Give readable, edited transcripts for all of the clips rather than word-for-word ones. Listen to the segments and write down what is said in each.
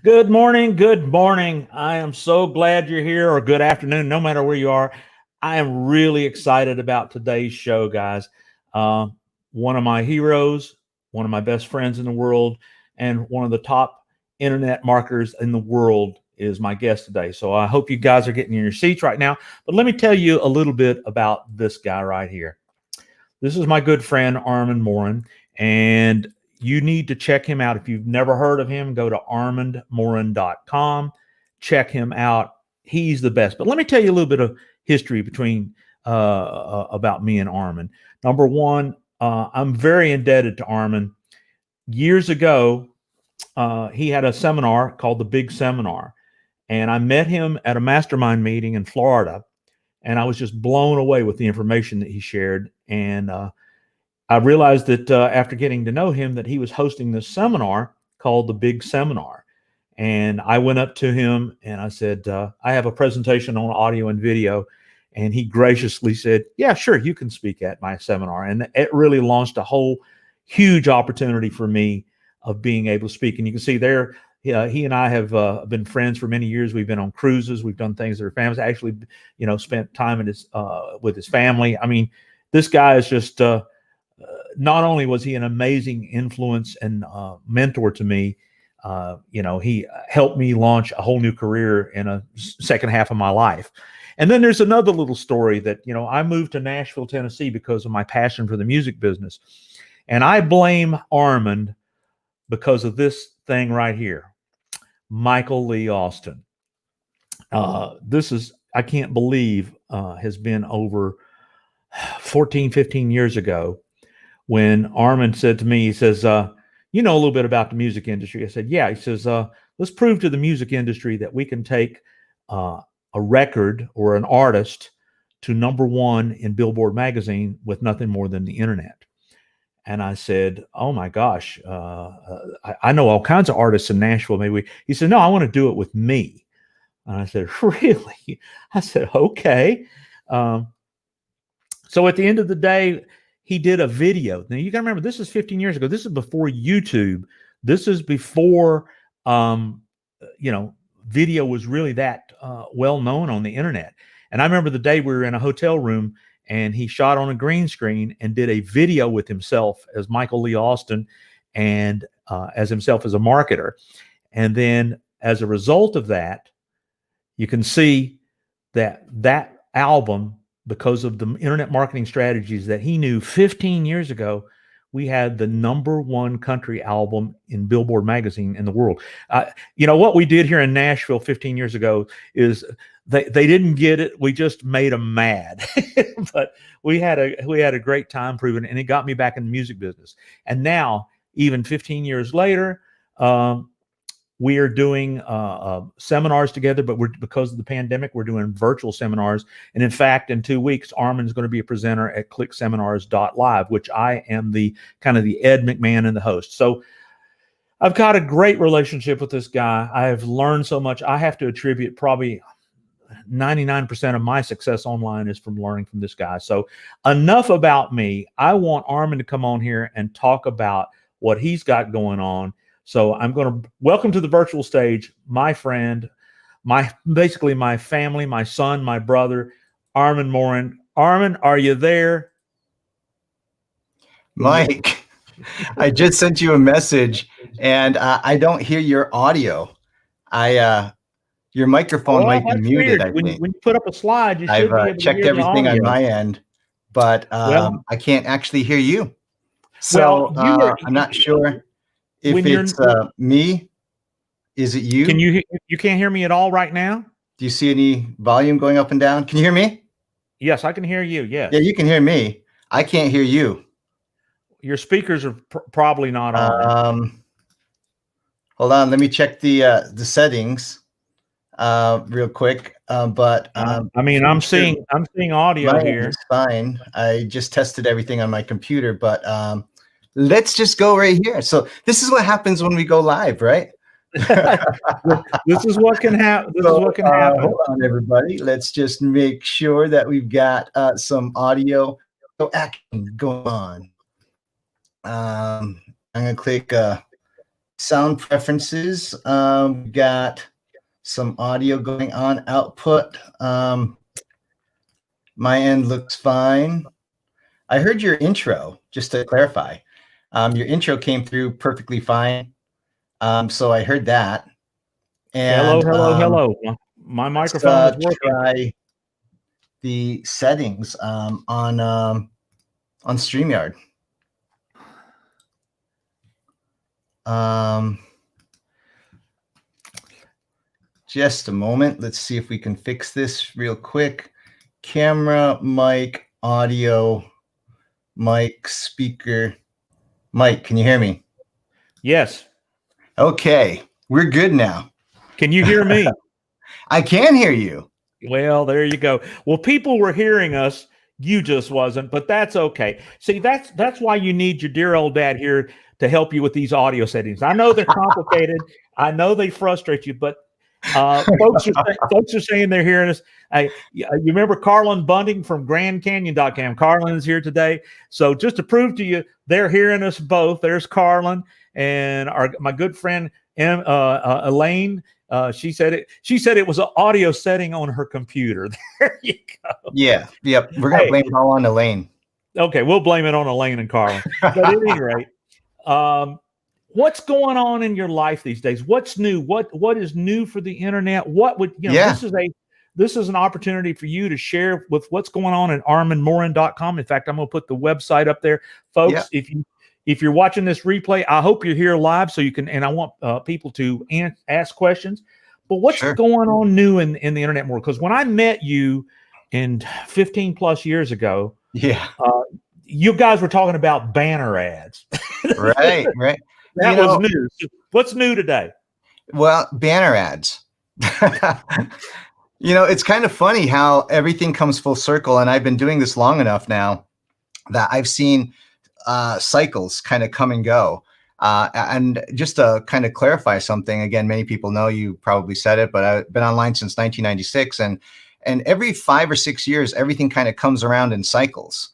Good morning. Good morning. I am so glad you're here, or good afternoon, no matter where you are. I am really excited about today's show, guys. Uh, One of my heroes, one of my best friends in the world, and one of the top internet marketers in the world is my guest today. So I hope you guys are getting in your seats right now. But let me tell you a little bit about this guy right here. This is my good friend, Armand Morin, and you need to check him out. If you've never heard of him, go to armandmorin.com. Check him out. He's the best. But let me tell you a little bit of history between about me and Armand. Number one, I'm very indebted to Armand. Years ago, he had a seminar called the Big Seminar, and I met him at a mastermind meeting in Florida, and I was just blown away with the information that he shared. And I realized that after getting to know him, that he was hosting this seminar called the Big Seminar. And I went up to him and I said, I have a presentation on audio and video. And he graciously said, yeah, sure, you can speak at my seminar. And it really launched a whole huge opportunity for me of being able to speak. And you can see there, he and I have been friends for many years. We've been on cruises. We've done things that are families. Actually, spent time in with his family. I mean, this guy is just not only was he an amazing influence and mentor to me, he helped me launch a whole new career in a second half of my life. And then there's another little story that, I moved to Nashville, Tennessee because of my passion for the music business. And I blame Armand because of this thing right here, Michael Lee Austin. I can't believe, has been over 14, 15 years ago when Armand said to me, he says, you know a little bit about the music industry. I said, yeah. He says, let's prove to the music industry that we can take a record or an artist to number one in Billboard magazine with nothing more than the internet. And I said, oh my gosh, I know all kinds of artists in Nashville. He said, no, I want to do it with me. And I said, really? I said, okay. So at the end of the day, he did a video. Now you got to remember, this is 15 years ago. This is before YouTube. This is before, video was really that well known on the internet. And I remember the day we were in a hotel room and he shot on a green screen and did a video with himself as Michael Lee Austin and as himself as a marketer. And then as a result of that, you can see that album, because of the internet marketing strategies that he knew 15 years ago, we had the number one country album in Billboard magazine in the world. What we did here in Nashville 15 years ago is they didn't get it. We just made them mad, but we had a great time proving it, and it got me back in the music business. And now, even 15 years later, we are doing seminars together, but because of the pandemic, we're doing virtual seminars. And in fact, in 2 weeks, Armand is going to be a presenter at clickseminars.live, which I am the kind of the Ed McMahon and the host. So I've got a great relationship with this guy. I have learned so much. I have to attribute probably 99% of my success online is from learning from this guy. So enough about me. I want Armand to come on here and talk about what he's got going on. So I'm going to welcome to the virtual stage my friend, basically my family, my son, my brother, Armand Morin. Armand, are you there? Mike, I just sent you a message, and I don't hear your audio. Your microphone might be muted. When you put up a slide, you should be able to checked hear everything on my end, but I can't actually hear you. So I'm not sure if it's me. Is it you? You can't hear me at all right now? Do you see any volume going up and down? Can you hear me? Yes, I can hear you. Yes. Yeah, you can hear me. I can't hear you. Your speakers are probably not on. Hold on, let me check the settings real quick. I'm seeing audio here. It's fine. I just tested everything on my computer, but let's just go right here. So this is what happens when we go live, right? This is what can happen. Hold on, everybody. Let's just make sure that we've got some audio action going on. I'm gonna click sound preferences. We got some audio going on output. My end looks fine. I heard your intro, just to clarify. Your intro came through perfectly fine. So I heard that. And hello. My microphone is working. Try the settings on StreamYard. Just a moment. Let's see if we can fix this real quick. Camera, mic, audio, mic, speaker. Mike, can you hear me? Yes. Okay, we're good now. Can you hear me? I can hear you. Well, there you go. Well, people were hearing us. You just wasn't, but that's okay. See, that's why you need your dear old dad here to help you with these audio settings. I know they're complicated. I know they frustrate you, but folks are saying they're hearing us. You remember Carlin Bunting from GrandCanyon.com. Carlin is here today. So just to prove to you, they're hearing us both. There's Carlin and my good friend Elaine. She said it was an audio setting on her computer. There you go. Yeah. Yep. We're going to blame it all on Elaine. Okay. We'll blame it on Elaine and Carlin. But at any rate, what's going on in your life these days? What's new? What is new for the internet? What would, this is an opportunity for you to share with what's going on at ArmandMorin.com. In fact, I'm going to put the website up there, folks. Yeah. If you're watching this replay, I hope you're here live so you can, and I want people to ask questions. But what's going on new in the internet world? Because when I met you in 15 plus years ago, you guys were talking about banner ads. Right. That was new. What's new today? Well, banner ads. It's kind of funny how everything comes full circle. And I've been doing this long enough now that I've seen cycles kind of come and go. And just to kind of clarify something, again, many people know, you probably said it, but I've been online since 1996. And every 5 or 6 years, everything kind of comes around in cycles.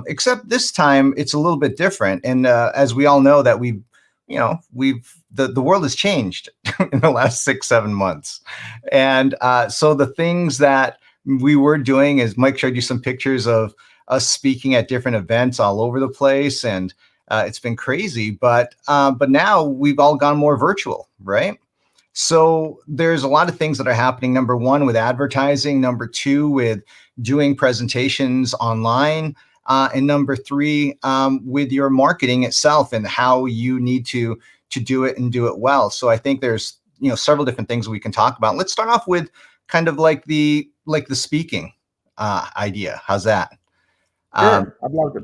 Except this time it's a little bit different. And as we all know that the world has changed in the last 6-7 months. And so the things that we were doing is Mike showed you some pictures of us speaking at different events all over the place. And it's been crazy, but now we've all gone more virtual, right? So there's a lot of things that are happening. Number one, with advertising. Number two, with doing presentations online. And number three, with your marketing itself and how you need to do it and do it well. So I think there's several different things we can talk about. Let's start off with kind of like the speaking idea. How's that? Sure, I'd love it.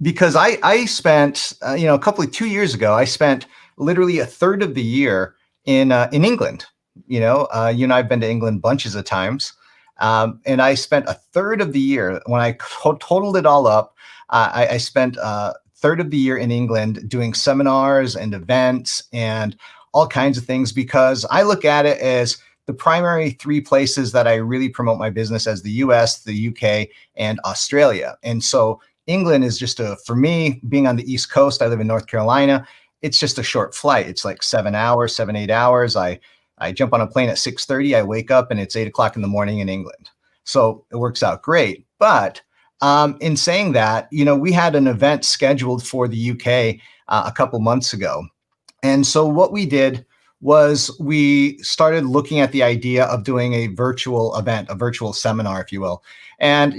Because I spent 2 years ago, I spent literally a third of the year in England. You and I've been to England bunches of times. And I spent a third of the year, when I totaled it all up, I spent a third of the year in England doing seminars and events and all kinds of things, because I look at it as the primary 3 places that I really promote my business as the US, the UK, and Australia. And so England is just for me, being on the East Coast, I live in North Carolina, it's just a short flight. It's like 7, 8 hours. I jump on a plane at 6:30. I wake up and it's 8 o'clock in the morning in England. So it works out great. But in saying that, we had an event scheduled for the UK a couple months ago. And so what we did was we started looking at the idea of doing a virtual event, a virtual seminar, if you will. And,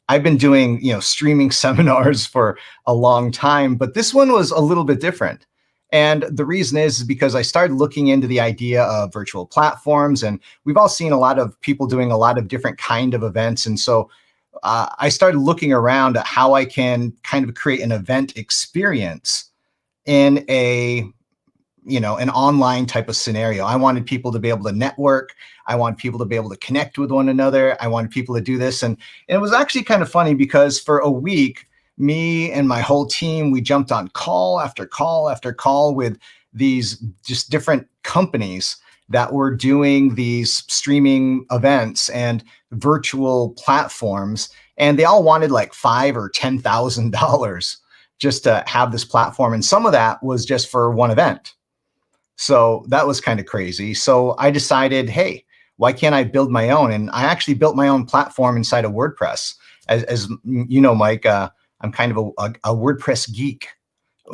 I've been doing, streaming seminars for a long time, but this one was a little bit different. And the reason is because I started looking into the idea of virtual platforms, and we've all seen a lot of people doing a lot of different kind of events. And so I started looking around at how I can kind of create an event experience in an online type of scenario. I wanted people to be able to network. I wanted people to be able to connect with one another. I wanted people to do this. And it was actually kind of funny because for a week, me and my whole team, we jumped on call after call after call with these just different companies that were doing these streaming events and virtual platforms. And they all wanted like $5,000 or $10,000 just to have this platform. And some of that was just for one event. So that was kind of crazy. So I decided, hey, why can't I build my own? And I actually built my own platform inside of WordPress. As you know, Mike, I'm kind of a WordPress geek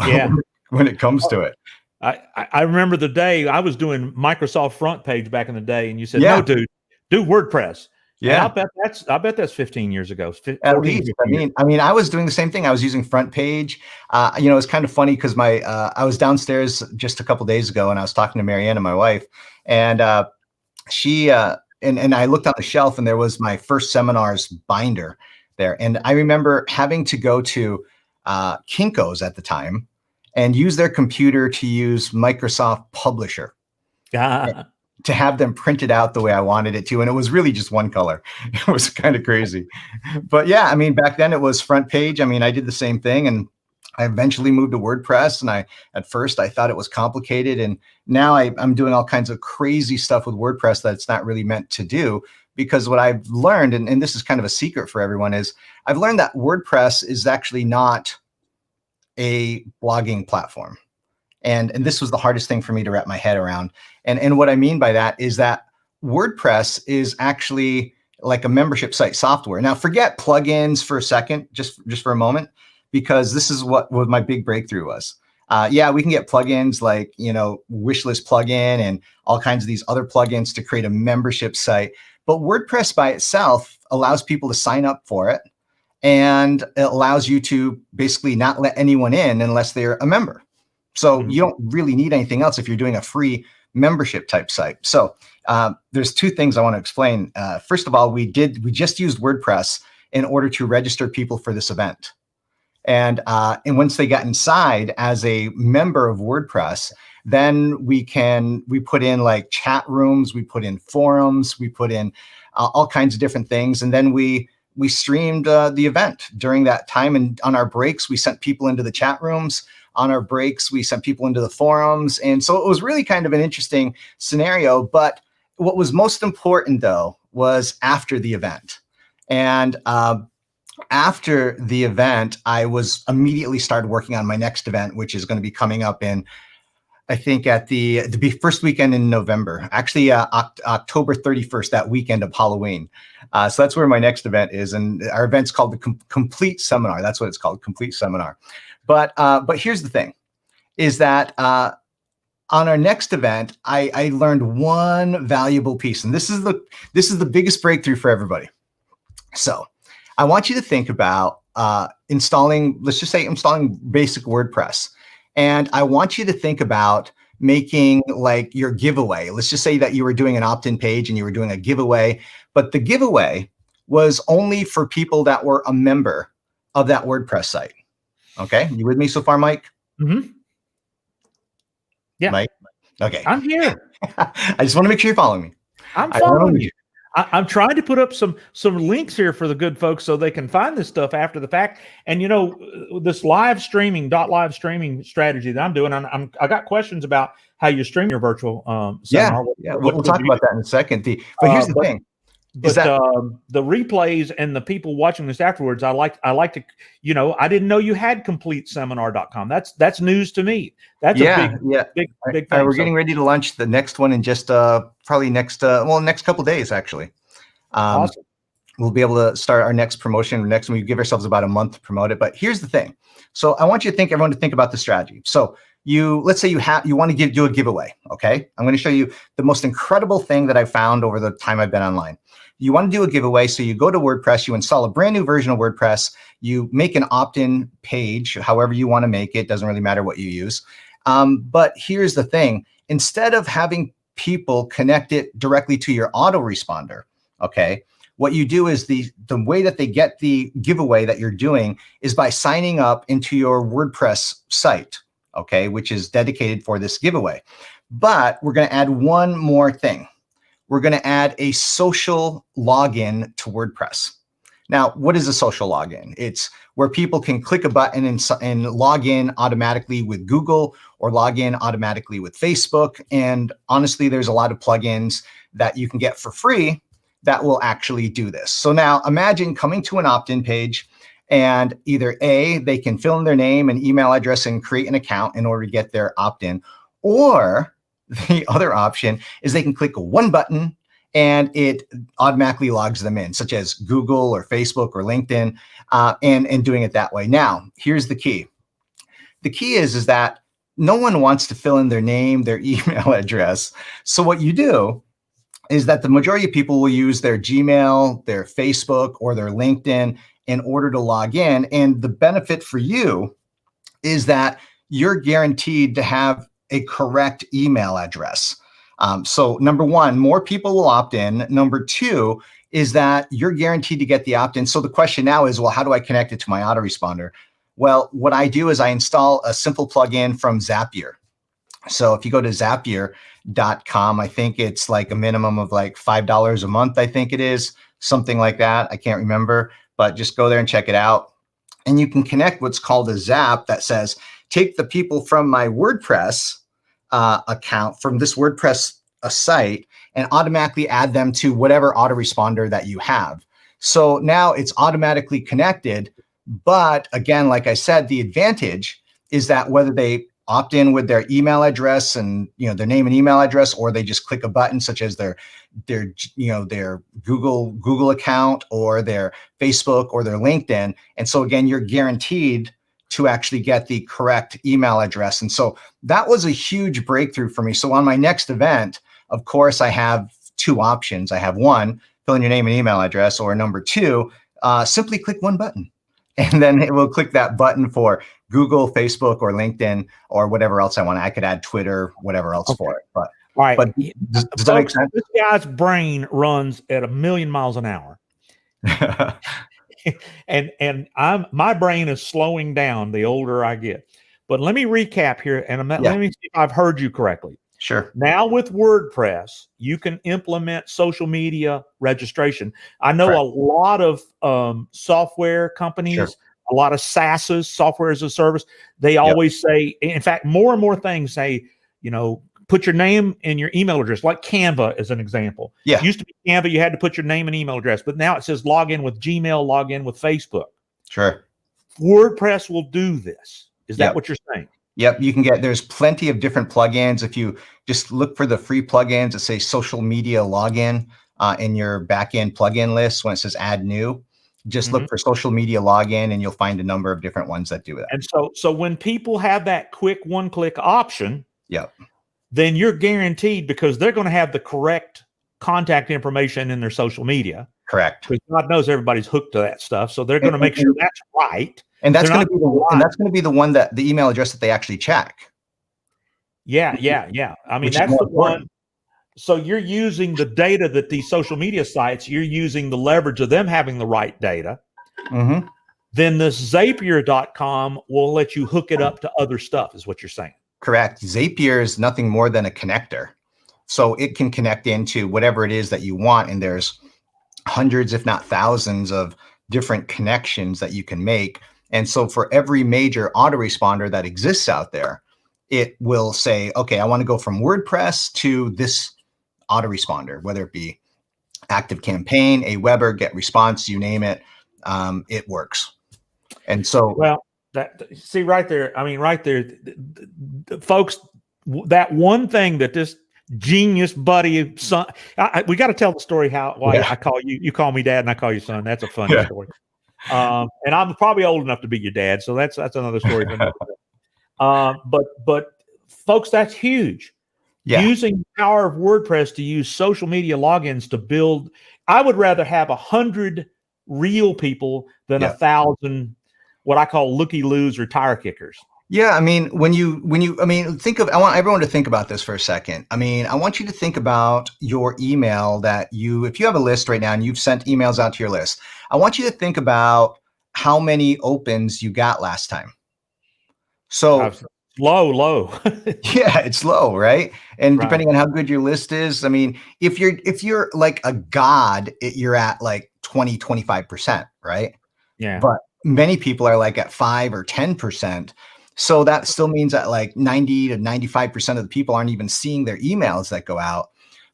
Yeah. when it comes to it. I remember the day I was doing Microsoft Front Page back in the day, and you said, Yeah. "No, dude, do WordPress." And Yeah. I bet that's 15 years ago. At 14, least, 15 years. I mean, I was doing the same thing. I was using Front Page. You know, it's kind of funny because I was downstairs just a couple days ago, and I was talking to Marianne, my wife, and she and I looked on the shelf, and there was my first seminar's binder there, and I remember having to go to Kinko's at the time and use their computer to use Microsoft Publisher to have them printed out the way I wanted it to. And it was really just one color. It was kind of crazy. But yeah, I mean, back then it was Front Page. I mean, I did the same thing, and I eventually moved to WordPress. And at first I thought it was complicated. And now I'm doing all kinds of crazy stuff with WordPress that's not really meant to do, because what I've learned, and this is kind of a secret for everyone, is I've learned that WordPress is actually not a blogging platform. And this was the hardest thing for me to wrap my head around. And what I mean by that is that WordPress is actually like a membership site software. Now, forget plugins for a second, just for a moment, because this is what my big breakthrough was. Yeah, we can get plugins like, you know, Wishlist plugin and all kinds of these other plugins to create a membership site. But WordPress by itself allows people to sign up for it, and it allows you to basically not let anyone in unless they're a member. So you don't really need anything else if you're doing a free membership type site. So there's two things I want to explain. First of all, we just used WordPress in order to register people for this event. And once they got inside as a member of WordPress, then we put in like chat rooms, we put in forums, we put in all kinds of different things. And then we streamed the event during that time. And on our breaks, we sent people into the chat rooms. On our breaks, we sent people into the forums. And so it was really kind of an interesting scenario. But what was most important, though, was after the event. And after the event, I was immediately started working on my next event, which is going to be coming up in, I think, at the first weekend in November, actually October 31st, that weekend of Halloween. So that's where my next event is. And our event's called the Complete Seminar. That's what it's called, Complete Seminar. But here's the thing, is that on our next event, I learned one valuable piece. And this is the biggest breakthrough for everybody. So I want you to think about installing basic WordPress. And I want you to think about making like your giveaway. Let's just say that you were doing an opt-in page and you were doing a giveaway, but the giveaway was only for people that were a member of that WordPress site. Okay, you with me so far, Mike? Mm-hmm. Yeah. Mike? Okay. I'm here. I just want to make sure you're following me. I'm following you. I'm trying to put up some links here for the good folks so they can find this stuff after the fact. And you know, this live streaming strategy that I'm doing, I got questions about how you stream your virtual seminar. Yeah, we'll talk about that in a second. But here's the thing. But the replays and the people watching this afterwards, I like to, you know, I didn't know you had completeseminar.com. That's news to me. That's a big thing. We're getting ready to launch the next one in just probably next couple of days, actually. Awesome. We'll be able to start our next promotion next. We give ourselves about a month to promote it. But here's the thing. So I want everyone to think about the strategy. So let's say you want to do a giveaway. Okay. I'm going to show you the most incredible thing that I found over the time I've been online. You want to do a giveaway. So you go to WordPress, you install a brand new version of WordPress, you make an opt-in page, however you want to make it, doesn't really matter what you use. But here's the thing. Instead of having people connect it directly to your autoresponder, okay, what you do is the way that they get the giveaway that you're doing is by signing up into your WordPress site, okay, which is dedicated for this giveaway. But we're going to add one more thing. We're going to add a social login to WordPress. Now, what is a social login? It's where people can click a button and log in automatically with Google or log in automatically with Facebook. And honestly, there's a lot of plugins that you can get for free that will actually do this. So now imagine coming to an opt-in page, and either A, they can fill in their name and email address and create an account in order to get their opt-in, or the other option is they can click one button and it automatically logs them in, such as Google or Facebook or LinkedIn, and doing it that way. Now, here's the key. The key is that no one wants to fill in their name, their email address. So what you do is that the majority of people will use their Gmail, their Facebook, or their LinkedIn in order to log in. And the benefit for you is that you're guaranteed to have a correct email address. So number one, more people will opt in. Number two is that you're guaranteed to get the opt-in. So the question now is, well, how do I connect it to my autoresponder? Well, what I do is I install a simple plugin from Zapier. So if you go to Zapier.com, I think it's like a minimum of like $5 a month. I think it is something like that. I can't remember, but just go there and check it out. And you can connect what's called a Zap that says, take the people from my WordPress account, from this WordPress site, and automatically add them to whatever autoresponder that you have. So now it's automatically connected. But again, like I said, the advantage is that whether they opt in with their email address and their name and email address, or they just click a button such as their Google account or their Facebook or their LinkedIn. And so again, you're guaranteed to actually get the correct email address. And so that was a huge breakthrough for me. So on my next event, of course, I have two options. I have one, fill in your name and email address, or number two, simply click one button. And then it will click that button for Google, Facebook, or LinkedIn, or whatever else I want. I could add Twitter, whatever else for it. But all right, but does that make sense? This guy's brain runs at 1,000,000 miles an hour, and my brain is slowing down the older I get. But let me recap here, and let me see if I've heard you correctly. Sure. Now with WordPress, you can implement social media registration. I know a lot of software companies, Sure. a lot of SaaSes, software as a service, they always say, in fact, more and more things say, put your name and your email address, like Canva as an example. Yeah. It used to be Canva, you had to put your name and email address, but now it says log in with Gmail, log in with Facebook. Sure. WordPress will do this. Is that what you're saying? Yep, there's plenty of different plugins. If you just look for the free plugins that say social media login in your backend plugin list, when it says add new, just look for social media login and you'll find a number of different ones that do that. And so when people have that quick one-click option, then you're guaranteed, because they're going to have the correct contact information in their social media. Correct. Because God knows everybody's hooked to that stuff, so they're going to make sure that's right. And that's going to be the one that the email address that they actually check. Yeah. I mean, that's the one. So you're using the data that these social media sites, you're using the leverage of them having the right data. Then this Zapier.com will let you hook it up to other stuff, is what you're saying. Correct. Zapier is nothing more than a connector. So it can connect into whatever it is that you want. And there's hundreds, if not thousands, of different connections that you can make. And so for every major autoresponder that exists out there, it will say, okay, I want to go from WordPress to this autoresponder, whether it be ActiveCampaign, Aweber, GetResponse, you name it, it works. And so, right there, folks, that one thing that this genius buddy son, we got to tell the story why I call you call me dad and I call you son. That's a funny story. And I'm probably old enough to be your dad, so that's another story for another day. But folks, that's huge. Using the power of WordPress to use social media logins to build. I would rather have 100 real people than 1,000 what I call looky-loos or tire kickers. Yeah, I mean, I want everyone to think about this for a second. I mean, I want you to think about your email if you have a list right now and you've sent emails out to your list, I want you to think about how many opens you got last time. So low. Yeah, it's low, right? And depending on how good your list is, I mean, if you're like a god, you're at like 20, 25%, right? Yeah. But many people are like at 5 or 10%. So that still means that like 90 to 95% of the people aren't even seeing their emails that go out.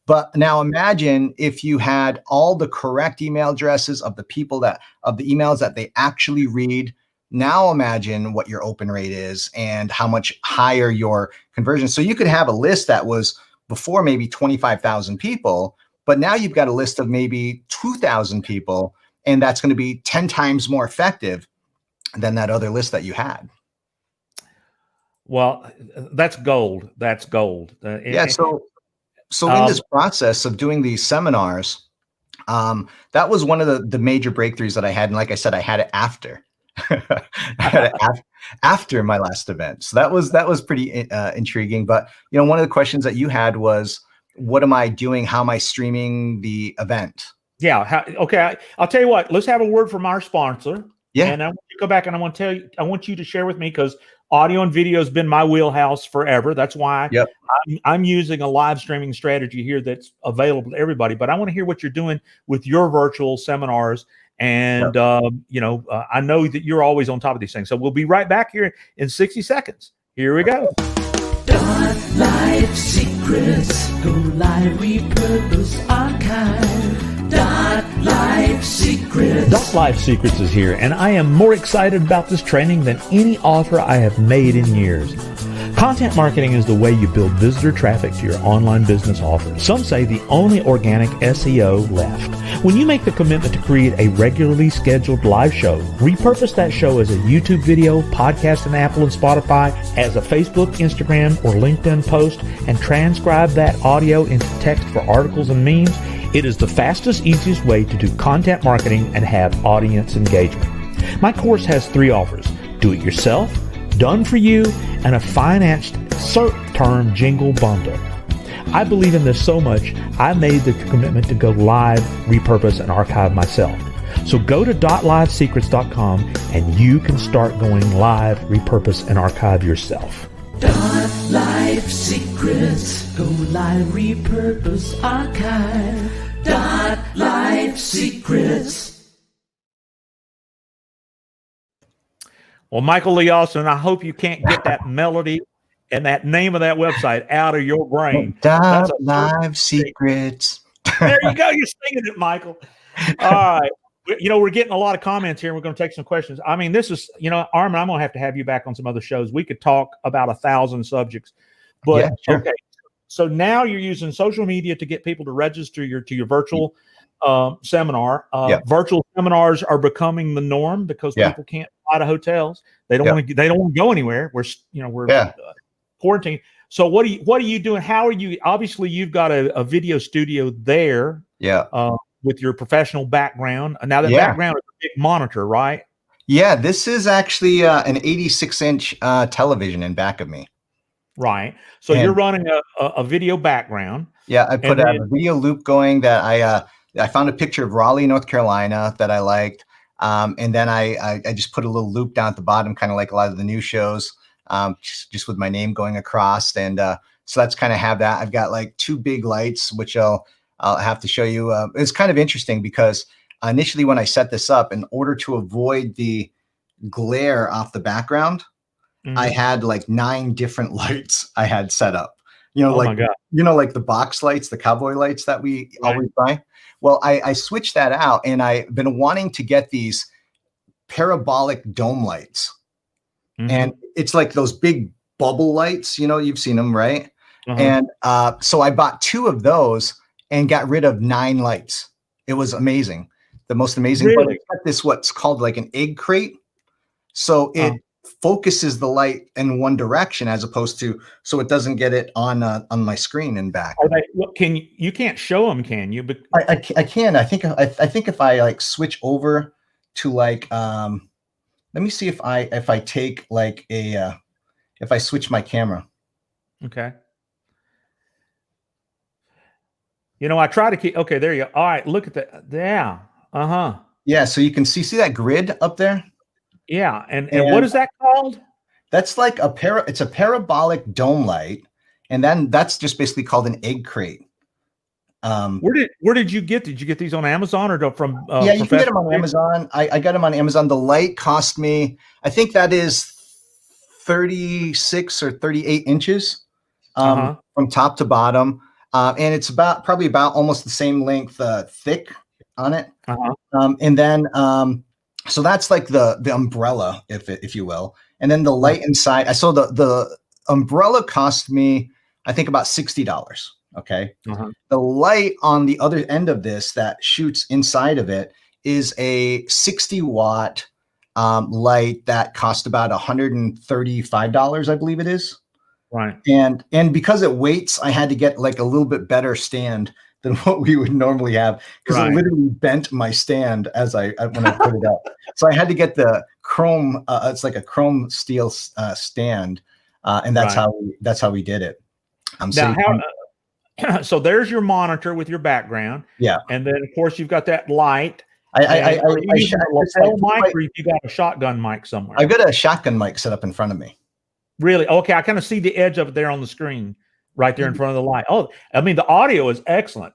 But now imagine if you had all the correct email addresses of the people of the emails that they actually read, Now imagine what your open rate is and how much higher your conversion. So you could have a list that was before maybe 25,000 people, but now you've got a list of maybe 2,000 people, and that's going to be 10 times more effective than that other list that you had. Well, that's gold. That's gold. Yeah. So in this process of doing these seminars, that was one of the major breakthroughs that I had. And like I said, I had it after. I had it after my last event. So that was pretty intriguing. But one of the questions that you had was, what am I doing? How am I streaming the event? Yeah. Okay. I'll tell you what. Let's have a word from our sponsor. Yeah. And I want you to go back and I want you to share with me, because audio and video has been my wheelhouse forever. That's why I'm using a live streaming strategy here that's available to everybody. But I want to hear what you're doing with your virtual seminars. And, I know that you're always on top of these things. So we'll be right back here in 60 seconds. Here we go. Live secrets, go live, repurpose, archive. Live Secrets. Live Secrets is here, and I am more excited about this training than any offer I have made in years. Content marketing is the way you build visitor traffic to your online business offer. Some say the only organic SEO left. When you make the commitment to create a regularly scheduled live show, repurpose that show as a YouTube video, podcast in Apple and Spotify, as a Facebook, Instagram, or LinkedIn post, and transcribe that audio into text for articles and memes, it is the fastest, easiest way to do content marketing and have audience engagement. My course has 3 offers: do it yourself, done for you, and a financed cert-term jingle bundle. I believe in this so much, I made the commitment to go live, repurpose, and archive myself. So go to .livesecrets.com and you can start going live, repurpose, and archive yourself. Live Secrets, go live, repurpose, archive. Live Secrets. Well, Michael Lee Austin, I hope you can't get that melody and that name of that website out of your brain. Live Secrets. There you go. You're singing it, Michael. All right. We're getting a lot of comments here. We're going to take some questions. I mean, this is, Armand, I'm going to have you back on some other shows. We could talk about 1,000 subjects, but Yeah, sure. Okay. So now you're using social media to get people to register to your virtual seminar. Virtual seminars are becoming the norm because people can't fly to hotels. They don't want to. They don't want to go anywhere. We're quarantined. So what are you doing? How are you? Obviously, you've got a video studio there. With your professional background. Now that background is a big monitor, right? Yeah, this is actually an 86-inch television in back of me. Right. So you're running a video background. Yeah, I put a video loop going that I found a picture of Raleigh, North Carolina that I liked. And then I just put a little loop down at the bottom, kind of like a lot of the new shows, just with my name going across. And so that's kind of have that. I've got like 2 big lights, which I'll have to show you. It's kind of interesting because initially when I set this up, in order to avoid the glare off the background, I had like 9 different lights I had set up. Like the box lights, the cowboy lights that we always buy. Well, I switched that out, and I've been wanting to get these parabolic dome lights. And it's like those big bubble lights, you've seen them, right? And so I bought 2 of those and got rid of 9 lights. It was amazing. The most amazing. Really? But it's got this, what's called like an egg crate. So it focuses the light in one direction as opposed to, so it doesn't get it on my screen and back. You can't show them, can you? But I can. I think if I like switch over to like, let me see if I take like if I switch my camera. Okay. I try to keep, okay, there you go. All right, look at that. Yeah. Yeah, so you can see that grid up there? Yeah, and what is that called? That's like it's a parabolic dome light, and then that's just basically called an egg crate. Where did you get? Did you get these on Amazon or from? Yeah, you can get them on Amazon. I got them on Amazon. The light cost me, I think that is 36 or 38 inches from top to bottom. And it's probably about almost the same length thick on it. And then, So that's like the umbrella, if you will. And then the light inside. I saw the umbrella cost me, I think, about $60. Okay. The light on the other end of this that shoots inside of it is a 60-watt light that cost about $135, I believe it is. Right. And because it weights, I had to get like a little bit better stand than what we would normally have, because it literally bent my stand when I put it up. So I had to get the chrome. It's like a chrome steel stand, and that's how we did it. So there's your monitor with your background. Yeah, and then of course you've got that light. I use a lapel mic, or you got a shotgun mic somewhere? I've got a shotgun mic set up in front of me. Really? Okay, I kind of see the edge of it there on the screen, right there in front of the light. Oh, I mean, the audio is excellent.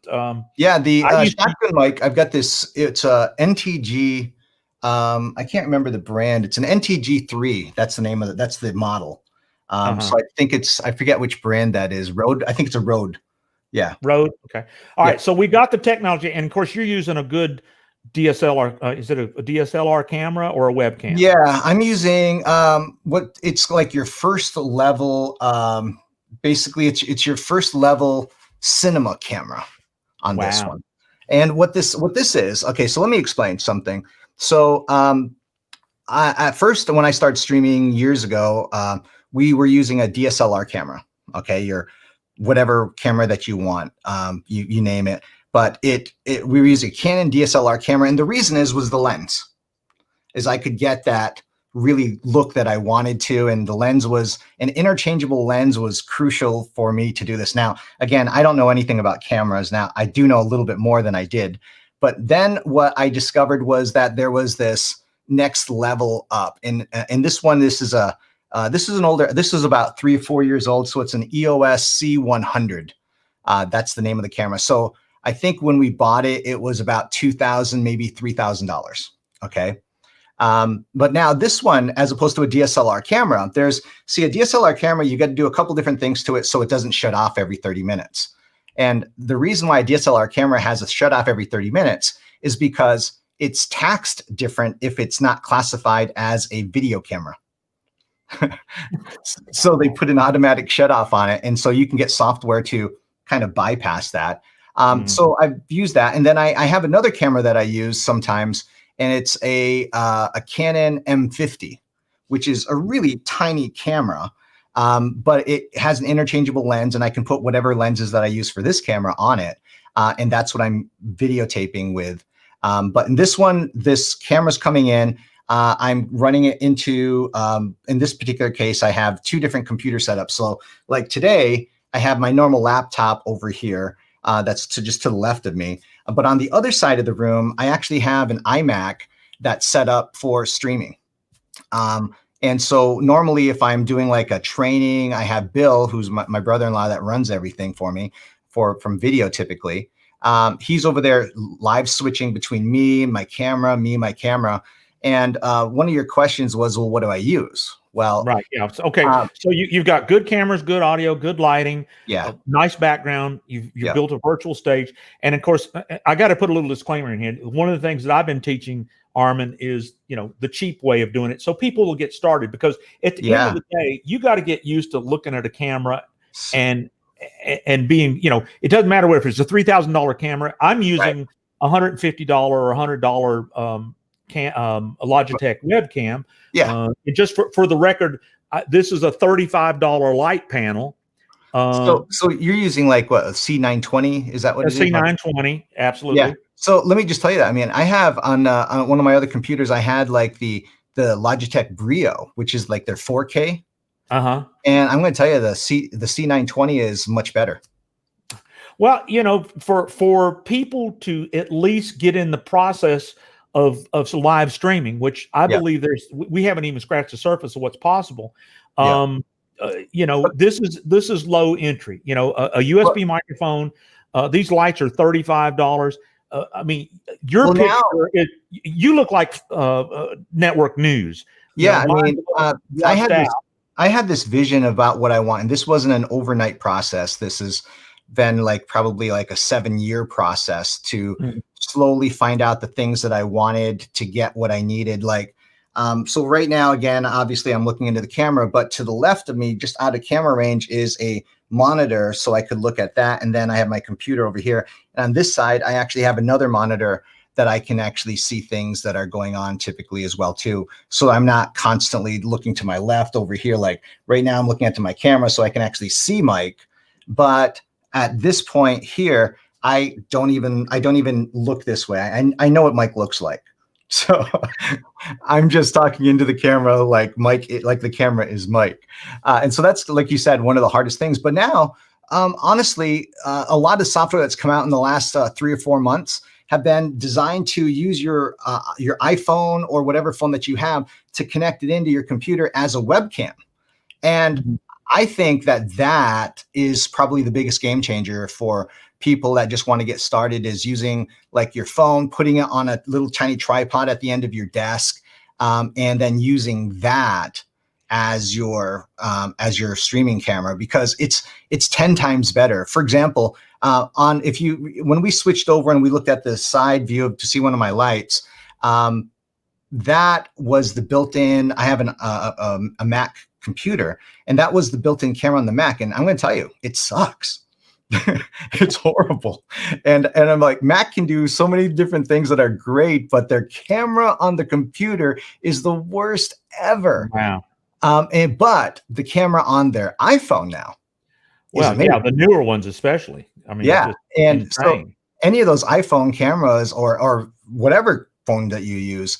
Yeah, the shotgun mic, I've got this. It's a NTG. I can't remember the brand. It's an NTG3. That's the name of it. That's the model. So I think I forget which brand that is. Rode. I think it's a Rode. Yeah. Rode. Okay. All right. So we got the technology, and of course you're using a good DSLR. Is it a DSLR camera or a webcam? Yeah, I'm using what it's like your first level. Basically, it's your first level cinema camera on this one. And what this is, okay, so let me explain something. So at first, when I started streaming years ago, we were using a DSLR camera. Okay, your whatever camera that you want, you name it. But we were using a Canon DSLR camera, and the reason was the lens, is I could get that really look that I wanted to, and the lens was an interchangeable lens was crucial for me to do this. Now, again, I don't know anything about cameras. Now, I do know a little bit more than I did, but then what I discovered was that there was this next level up, and this is an older. This is about 3 or 4 years old, so it's an EOS C100. That's the name of the camera. So I think when we bought it, it was about $2,000, maybe $3,000. Okay. But now this one, as opposed to a DSLR camera, a DSLR camera, you got to do a couple different things to it so it doesn't shut off every 30 minutes. And the reason why a DSLR camera has a shut off every 30 minutes is because it's taxed different if it's not classified as a video camera. So they put an automatic shut off on it. And so you can get software to kind of bypass that. So I've used that. And then I have another camera that I use sometimes, and it's a Canon M50, which is a really tiny camera, but it has an interchangeable lens, and I can put whatever lenses that I use for this camera on it, and that's what I'm videotaping with. But in this one, this camera's coming in. I'm running it into, in this particular case, I have 2 different computer setups. So like today, I have my normal laptop over here. That's just to the left of me. But on the other side of the room, I actually have an iMac that's set up for streaming. And so normally if I'm doing like a training, I have Bill, who's my brother-in-law, that runs everything for me from video typically. He's over there live switching between me, my camera. And one of your questions was, well, what do I use? Well, right. Yeah. Okay. So you've got good cameras, good audio, good lighting. Yeah. Nice background. You've built a virtual stage. And of course, I got to put a little disclaimer in here. One of the things that I've been teaching Armand is, the cheap way of doing it. So people will get started, because at the end of the day, you got to get used to looking at a camera and being, it doesn't matter if it's a $3,000 camera. I'm using $150 or $100 a Logitech webcam. Yeah. And just for the record, this is a $35 light panel. So you're using like what, a C920? Is that what it is? C920, absolutely. Yeah. So let me just tell you that. I mean, I have on one of my other computers, I had like the Logitech Brio, which is like their 4K. And I'm going to tell you the C920 is much better. Well, for people to at least get in the process of live streaming, which I believe we haven't even scratched the surface of what's possible. This is low entry. A USB microphone. These lights are $35. I mean, your picture, you look like network news. Yeah, I had this vision about what I want, and this wasn't an overnight process. This is been like probably like a 7-year process to Mhm. slowly find out the things that I wanted to get what I needed. Like, so right now, again, obviously I'm looking into the camera, but to the left of me, just out of camera range, is a monitor. So I could look at that. And then I have my computer over here. And on this side, I actually have another monitor that I can actually see things that are going on typically as well too. So I'm not constantly looking to my left over here. Like right now I'm looking at to my camera so I can actually see Mike. But at this point here, I don't even look this way. I know what Mike looks like. So I'm just talking into the camera like Mike, like the camera is Mike. And so that's, like you said, one of the hardest things. But now, honestly, a lot of software that's come out in the last 3 or 4 months have been designed to use your iPhone or whatever phone that you have to connect it into your computer as a webcam. And I think that is probably the biggest game changer for people that just want to get started, is using like your phone, putting it on a little tiny tripod at the end of your desk, and then using that as your streaming camera, because it's 10 times better. For example, when we switched over and we looked at the side view to see one of my lights, that was the built-in. I have a Mac computer, and that was the built-in camera on the Mac. And I'm going to tell you, it sucks. It's horrible. And I'm like, Mac can do so many different things that are great, but their camera on the computer is the worst ever. Wow. But the camera on their iPhone now, well, yeah, the newer ones especially. I mean, yeah, and insane. So any of those iPhone cameras or whatever phone that you use,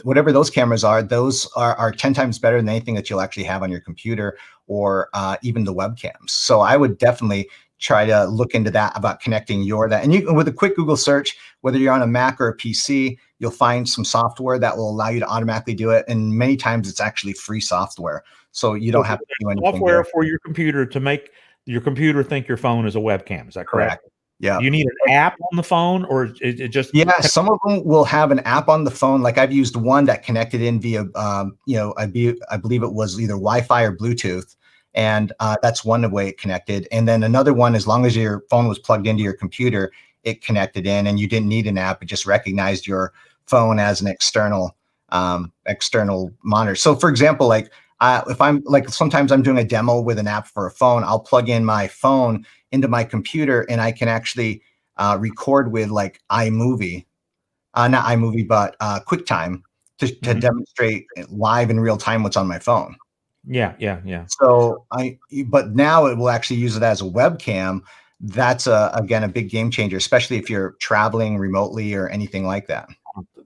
whatever those cameras are, those are 10 times better than anything that you'll actually have on your computer or even the webcams. So I would definitely try to look into that, about connecting and you, with a quick Google search, whether you're on a Mac or a PC, you'll find some software that will allow you to automatically do it. And many times it's actually free software. So you don't have to do anything. Software for your computer to make your computer think your phone is a webcam. Is that correct? Yeah. You need an app on the phone, or it just? Yeah, some of them will have an app on the phone. Like I've used one that connected in via, I believe it was either Wi-Fi or Bluetooth. And that's one way it connected. And then another one, as long as your phone was plugged into your computer, it connected in, and you didn't need an app. It just recognized your phone as an external monitor. So for example, like if I'm like, sometimes I'm doing a demo with an app for a phone, I'll plug in my phone into my computer, and I can actually record with like iMovie, not iMovie, but QuickTime to demonstrate live in real time what's on my phone. Yeah. So but now it will actually use it as a webcam. That's again, a big game changer, especially if you're traveling remotely or anything like that.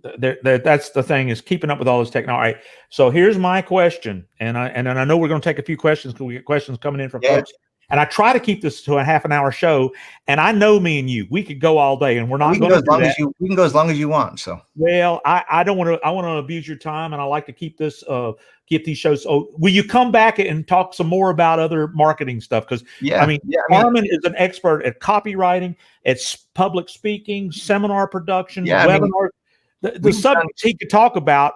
That's the thing, is keeping up with all this technology. All right, so here's my question, and I know we're going to take a few questions because we get questions coming in from folks. And I try to keep this to a half an hour show. And I know me and you, we could go all day, and we're not going to do that. We can go as long as you want. So, well, I don't want to. I want to abuse your time, and I like to keep these shows. So, will you come back and talk some more about other marketing stuff? Because Armand is an expert at copywriting, at public speaking, seminar production, webinars. The subjects he could talk about,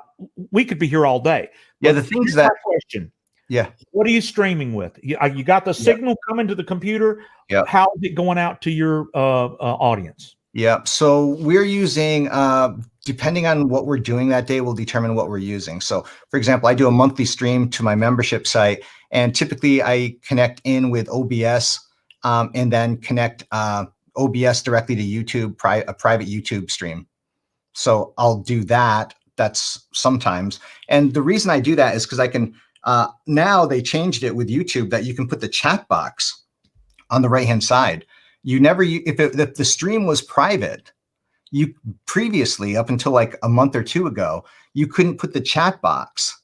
we could be here all day. Yeah, the things that question. Yeah. What are you streaming with? You got the signal coming to the computer. Yeah. How is it going out to your audience? Yeah. So we're using, depending on what we're doing that day, will determine what we're using. So for example, I do a monthly stream to my membership site, and typically I connect in with OBS, and then connect OBS directly to YouTube, a private YouTube stream. So I'll do that. That's sometimes. And the reason I do that is because I can, now they changed it with YouTube that you can put the chat box on the right-hand side. If the stream was private, you previously, up until like a month or two ago, you couldn't put the chat box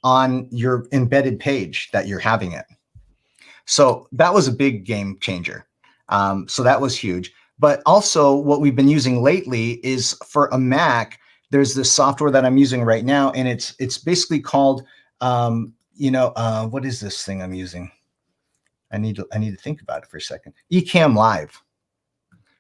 on your embedded page that you're having it. So that was a big game changer. So that was huge. But also what we've been using lately is, for a Mac, there's this software that I'm using right now, and it's basically called, what is this thing I'm using? I need to think about it for a second. Ecamm Live.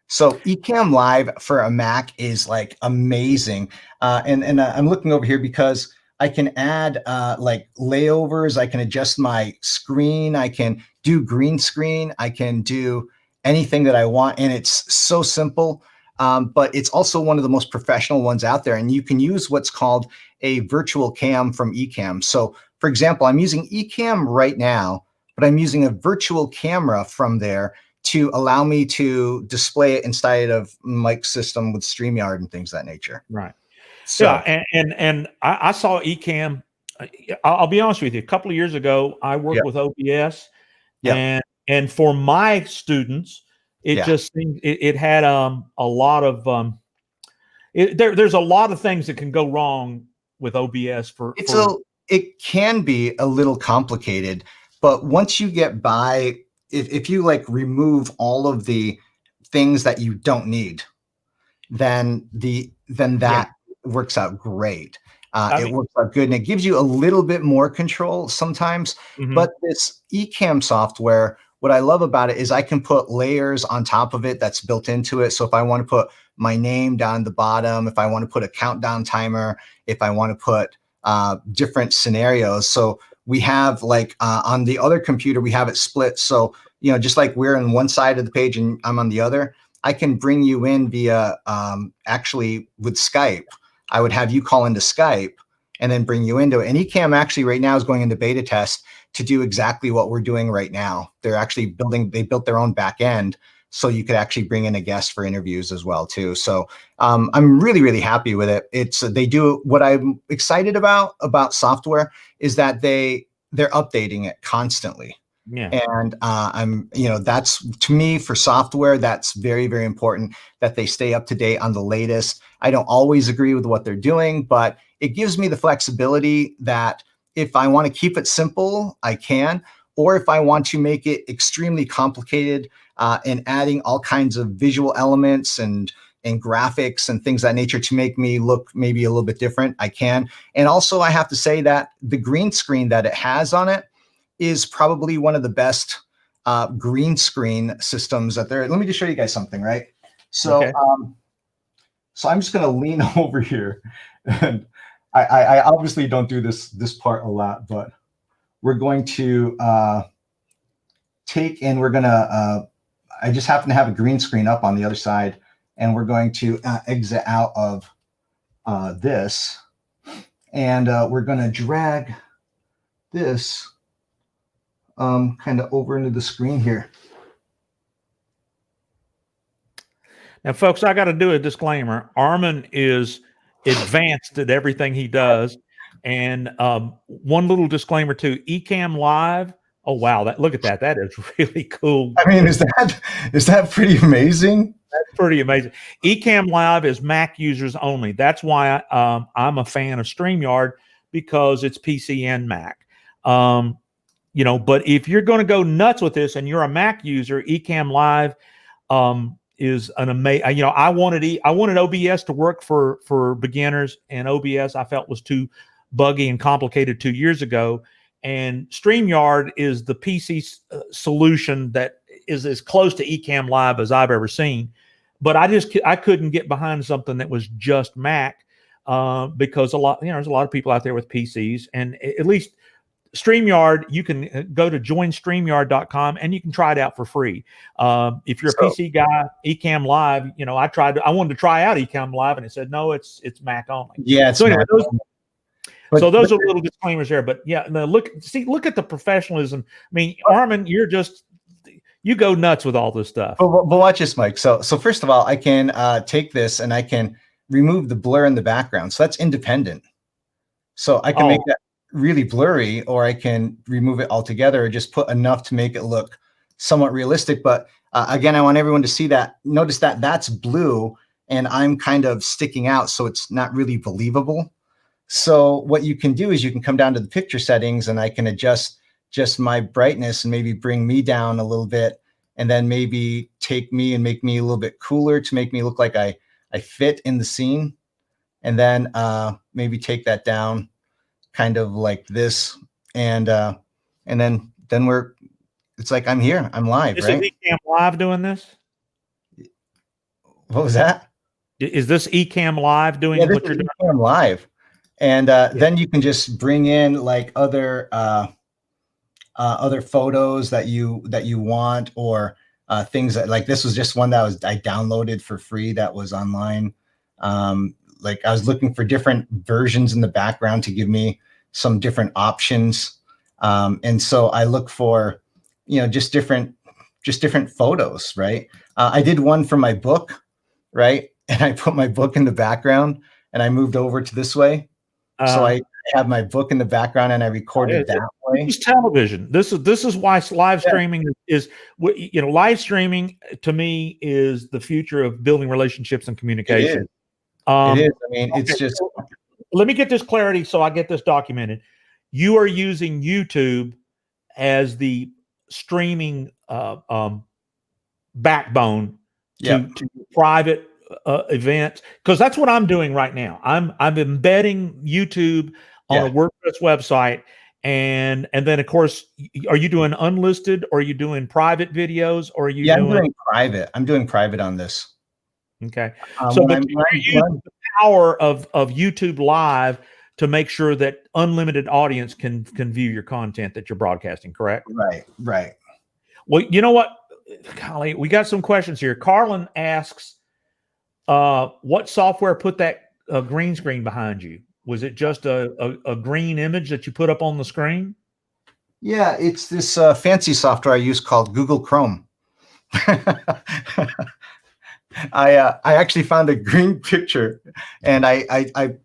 So Ecamm Live for a Mac is like amazing. And I'm looking over here because I can add like layovers. I can adjust my screen. I can do green screen. I can do anything that I want. And it's so simple, but it's also one of the most professional ones out there. And you can use what's called a virtual cam from Ecamm. So for example, I'm using Ecamm right now, but I'm using a virtual camera from there to allow me to display it inside of Mike's system with StreamYard and things of that nature. Right. So, yeah, and I saw Ecamm. I'll be honest with you. A couple of years ago, I worked with OBS, and for my students, it just seemed it had a lot of there's a lot of things that can go wrong with OBS it can be a little complicated, but once you get by, if you like remove all of the things that you don't need, then that works out great. It works out good, and it gives you a little bit more control sometimes. But this Ecamm software, what I love about it is I can put layers on top of it that's built into it. So if I want to put my name down the bottom, if I want to put a countdown timer, if I want to put different scenarios. So we have like on the other computer, we have it split. So, just like we're on one side of the page and I'm on the other, I can bring you in via actually with Skype. I would have you call into Skype and then bring you into it. And Ecamm actually right now is going into beta test to do exactly what we're doing right now. They're actually they built their own back end, so you could actually bring in a guest for interviews as well too. So I'm really, really happy with it. They do what I'm excited about software is that they're updating it constantly. Yeah. And that's, to me, for software, that's very, very important that they stay up to date on the latest. I don't always agree with what they're doing, but it gives me the flexibility that if I want to keep it simple, I can, or if I want to make it extremely complicated and adding all kinds of visual elements and graphics and things of that nature to make me look maybe a little bit different, I can. And also I have to say that the green screen that it has on it is probably one of the best green screen systems out there. Let me just show you guys something, right? So, so I'm just going to lean over here, and I obviously don't do this part a lot, but we're going to we're going to, I just happen to have a green screen up on the other side, and we're going to exit out of this, and we're going to drag this kind of over into the screen here. Now, folks, I got to do a disclaimer. Armand is advanced at everything he does. And one little disclaimer too, Ecamm Live. Oh, wow. Look at that. That is really cool. I mean, is that pretty amazing? That's pretty amazing. Ecamm Live is Mac users only. That's why I'm a fan of StreamYard, because it's PC and Mac. But if you're going to go nuts with this and you're a Mac user, Ecamm Live is an amazing. I wanted OBS to work for beginners, and OBS I felt was too buggy and complicated 2 years ago. And StreamYard is the PC solution that is as close to Ecamm Live as I've ever seen. But I couldn't get behind something that was just Mac because there's a lot of people out there with PCs, and at least StreamYard, you can go to joinstreamyard.com and you can try it out for free. If you're a PC guy, Ecamm Live, I wanted to try out Ecamm Live, and it said no, it's Mac only. Yeah. So anyway, those are little disclaimers there. But yeah, look at the professionalism. I mean, Armand, you go nuts with all this stuff. But watch this, Mike. So first of all, I can take this and I can remove the blur in the background. So that's independent. So I can make that really blurry, or I can remove it altogether, or just put enough to make it look somewhat realistic. But again, I want everyone to see that. Notice that that's blue and I'm kind of sticking out, so it's not really believable. So what you can do is you can come down to the picture settings, and I can adjust just my brightness and maybe bring me down a little bit, and then maybe take me and make me a little bit cooler to make me look like I fit in the scene. And then maybe take that down kind of like this, and then it's like I'm here, I'm live. Is right? Is Ecamm Live doing this? What was that? Is this Ecamm Live doing what you're doing? Ecamm Live, and then you can just bring in like other photos that you want, or things that, like, this was just one that I downloaded for free that was online. Like, I was looking for different versions in the background to give me some different options. And so I look for, just different photos, right? I did one for my book, right? And I put my book in the background and I moved over to this way. So I have my book in the background and I recorded that way. This is television. This is why live streaming is, live streaming to me is the future of building relationships and communication. It is. I mean, it's just. Let me get this clarity so I get this documented. You are using YouTube as the streaming backbone to private events, because that's what I'm doing right now. I'm embedding YouTube on a WordPress website, and then of course, are you doing unlisted, or are you doing private videos, or are you I'm doing private. I'm doing private on this. Okay. So but you use the power of YouTube Live to make sure that unlimited audience can view your content that you're broadcasting, correct? Right. Well, you know what, Golly, we got some questions here. Carlin asks, what software put that green screen behind you? Was it just a green image that you put up on the screen? Yeah, it's this fancy software I use called Google Chrome. I actually found a green picture, and I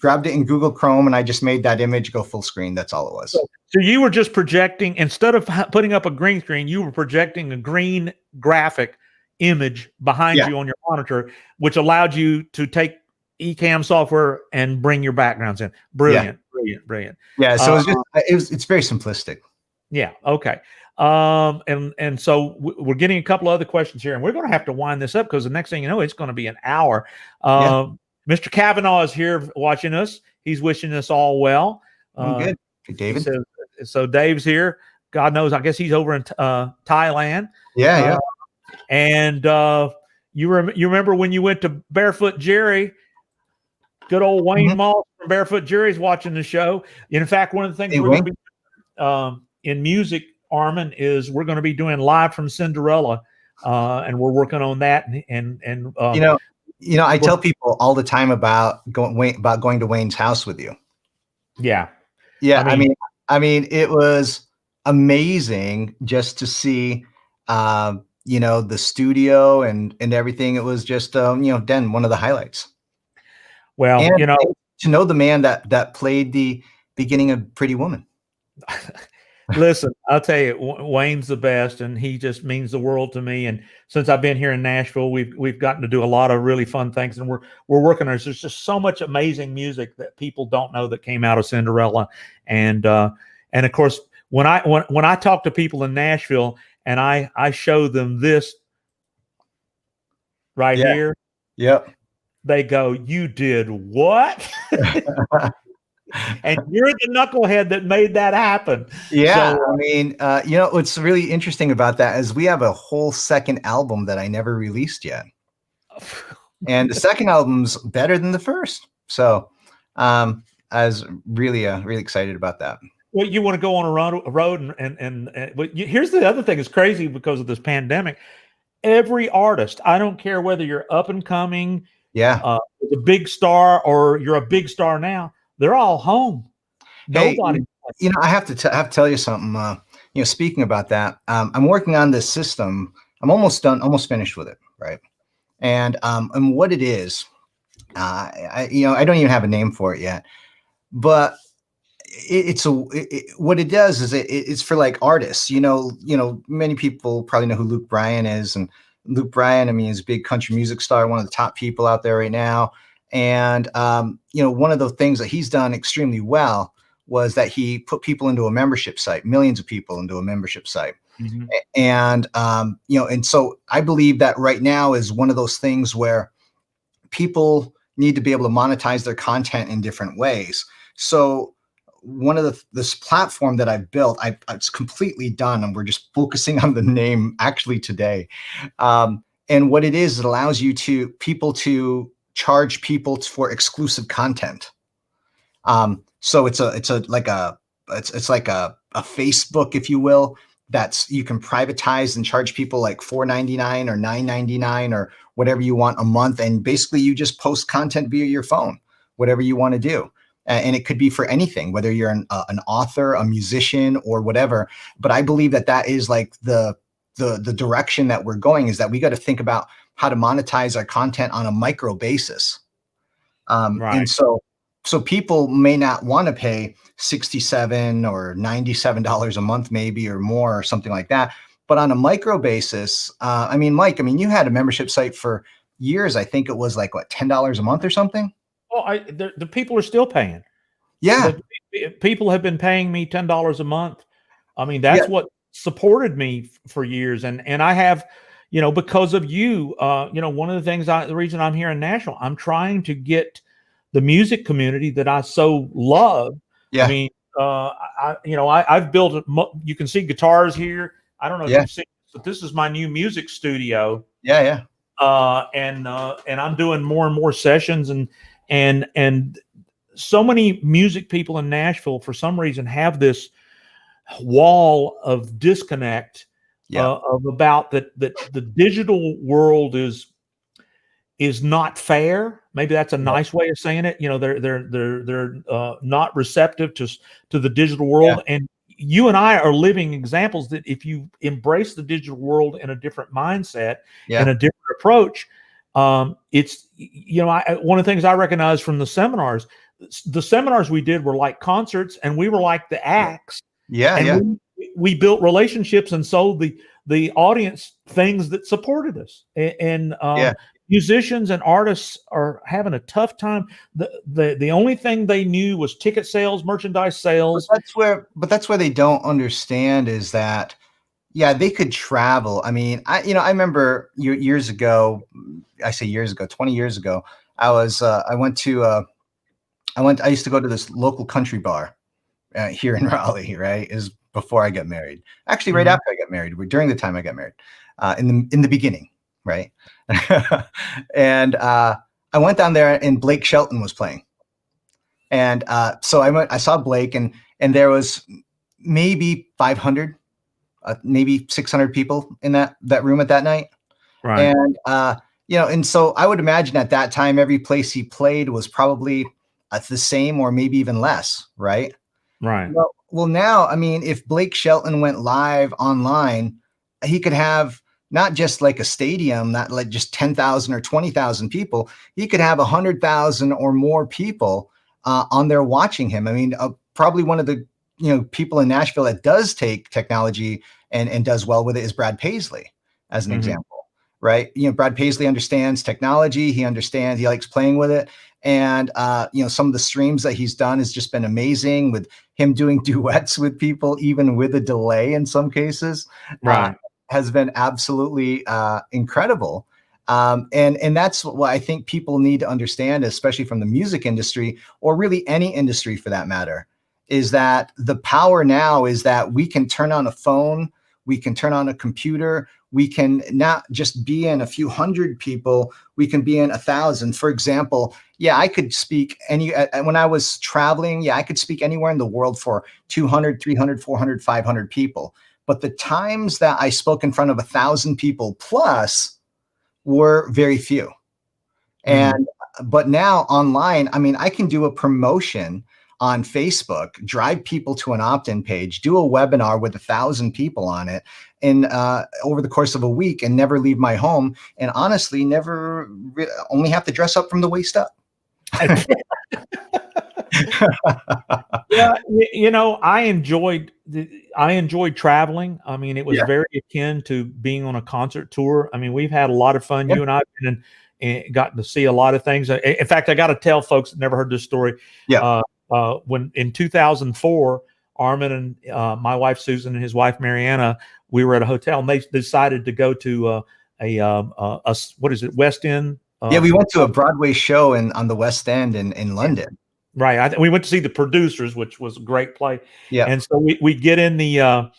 grabbed it in Google Chrome, and I just made that image go full screen. That's all it was. So you were just projecting, instead of putting up a green screen, you were projecting a green graphic image behind you on your monitor, which allowed you to take Ecamm software and bring your backgrounds in. Brilliant. Yeah. So it's very simplistic. Yeah. Okay. And so we're getting a couple other questions here, and we're going to have to wind this up because the next thing you know, it's going to be an hour. Mr. Kavanaugh is here watching us. He's wishing us all well. I'm good. Hey, David. So Dave's here. God knows, I guess he's over in Thailand. Yeah. And you remember when you went to Barefoot Jerry? Good old Wayne Moss from Barefoot Jerry's watching the show. In fact, one of the things we're going to be in music, Armand, is we're going to be doing Live from Cinderella, and we're working on that. And I tell people all the time about going to Wayne's house with you. Yeah. I mean, it was amazing just to see, the studio and everything. It was just, Den, one of the highlights. Well, and to know the man that played the beginning of Pretty Woman. Listen, I'll tell you, Wayne's the best, and he just means the world to me. And since I've been here in Nashville, we've gotten to do a lot of really fun things, and we're working on. There's just so much amazing music that people don't know that came out of Cinderella, and of course, when I talk to people in Nashville and I show them this right here, they go, "You did what?" And you're the knucklehead that made that happen. Yeah. So, I mean, what's really interesting about that is we have a whole second album that I never released yet. And the second album's better than the first. So I was really excited about that. Well, you want to go on a road and here's the other thing. It's crazy because of this pandemic. Every artist, I don't care whether you're up and coming, a big star, or you're a big star now, they're all home. Nobody. I have to tell you something. Speaking about that, I'm working on this system. I'm almost done, almost finished with it, right? And what it is, I don't even have a name for it yet, but what it does is it's for like artists. Many people probably know who Luke Bryan is, and Luke Bryan, I mean, is a big country music star, one of the top people out there right now. And, one of the things that he's done extremely well was that he put people into a membership site, millions of people into a membership site. Mm-hmm. And, and so I believe that right now is one of those things where people need to be able to monetize their content in different ways. So one of this platform that I've built, it's completely done, and we're just focusing on the name actually today. And what it is, it allows people to charge people for exclusive content. So it's like a Facebook, if you will, that's you can privatize and charge people like $4.99 or $9.99 or whatever you want a month, and basically you just post content via your phone, whatever you want to do. And it could be for anything, whether you're an author, a musician, or whatever. But I believe that is like the direction that we're going, is that we got to think about how to monetize our content on a micro basis. Right. And so people may not want to pay $67 or $97 a month, maybe, or more, or something like that. But on a micro basis, I mean, Mike, I mean, you had a membership site for years. I think it was like, what, $10 a month or something? Well, the people are still paying. Yeah. People have been paying me $10 a month. I mean, that's what supported me for years. And I have, because of you, one of the things, the reason I'm here in Nashville, I'm trying to get the music community that I so love. Yeah. I mean, I've built you can see guitars here. I don't know if you've seen, but this is my new music studio. Yeah. And I'm doing more and more sessions, and so many music people in Nashville, for some reason, have this wall of disconnect of about that the digital world is not fair. Maybe that's a nice way of saying it. They're not receptive to the digital world. And you and I are living examples that if you embrace the digital world in a different mindset and a different approach, it's, one of the things I recognize from the seminars we did were like concerts, and we were like the acts. We built relationships and sold the audience things that supported us. And musicians and artists are having a tough time. The only thing they knew was ticket sales, merchandise sales. But that's where they don't understand is that, they could travel. I mean, I remember years ago, I say years ago, 20 years ago, I used to go to this local country bar here in Raleigh, right? Is before I got married. Actually, right after I got married, during the time I got married, in the beginning, right? And I went down there, and Blake Shelton was playing, and so I saw Blake, and there was maybe 500, maybe 600 people in that room at that night, right? And and so I would imagine at that time every place he played was probably the same or maybe even less, right? Right. Well, now, I mean, if Blake Shelton went live online, he could have not just like a stadium, not like just 10,000 or 20,000 people. He could have 100,000 or more people on there watching him. I mean, probably one of the people in Nashville that does take technology and does well with it is Brad Paisley, as an example, right? Brad Paisley understands technology. He likes playing with it. And, some of the streams that he's done has just been amazing, with him doing duets with people, even with a delay in some cases, has been absolutely incredible. And that's what I think people need to understand, especially from the music industry, or really any industry for that matter, is that the power now is that we can turn on a phone, we can turn on a computer, we can not just be in a few hundred people, we can be in 1,000. For example, I could speak when I was traveling, I could speak anywhere in the world for 200, 300, 400, 500 people. But the times that I spoke in front of 1,000 people plus were very few. But now online, I mean, I can do a promotion on Facebook, drive people to an opt-in page, do a webinar with 1,000 people on it, and over the course of a week, and never leave my home, and honestly, only have to dress up from the waist up. I enjoyed traveling. I mean, it was very akin to being on a concert tour. I mean, we've had a lot of fun. You and I have been and gotten to see a lot of things. In fact, I got to tell folks that never heard this story. When in 2004, Armand and my wife Susan and his wife Mariana, we were at a hotel, and they decided to go to what is it, West End? We went to a Broadway show on the West End in London. Right. We went to see The Producers, which was a great play. Yeah. And so we get in the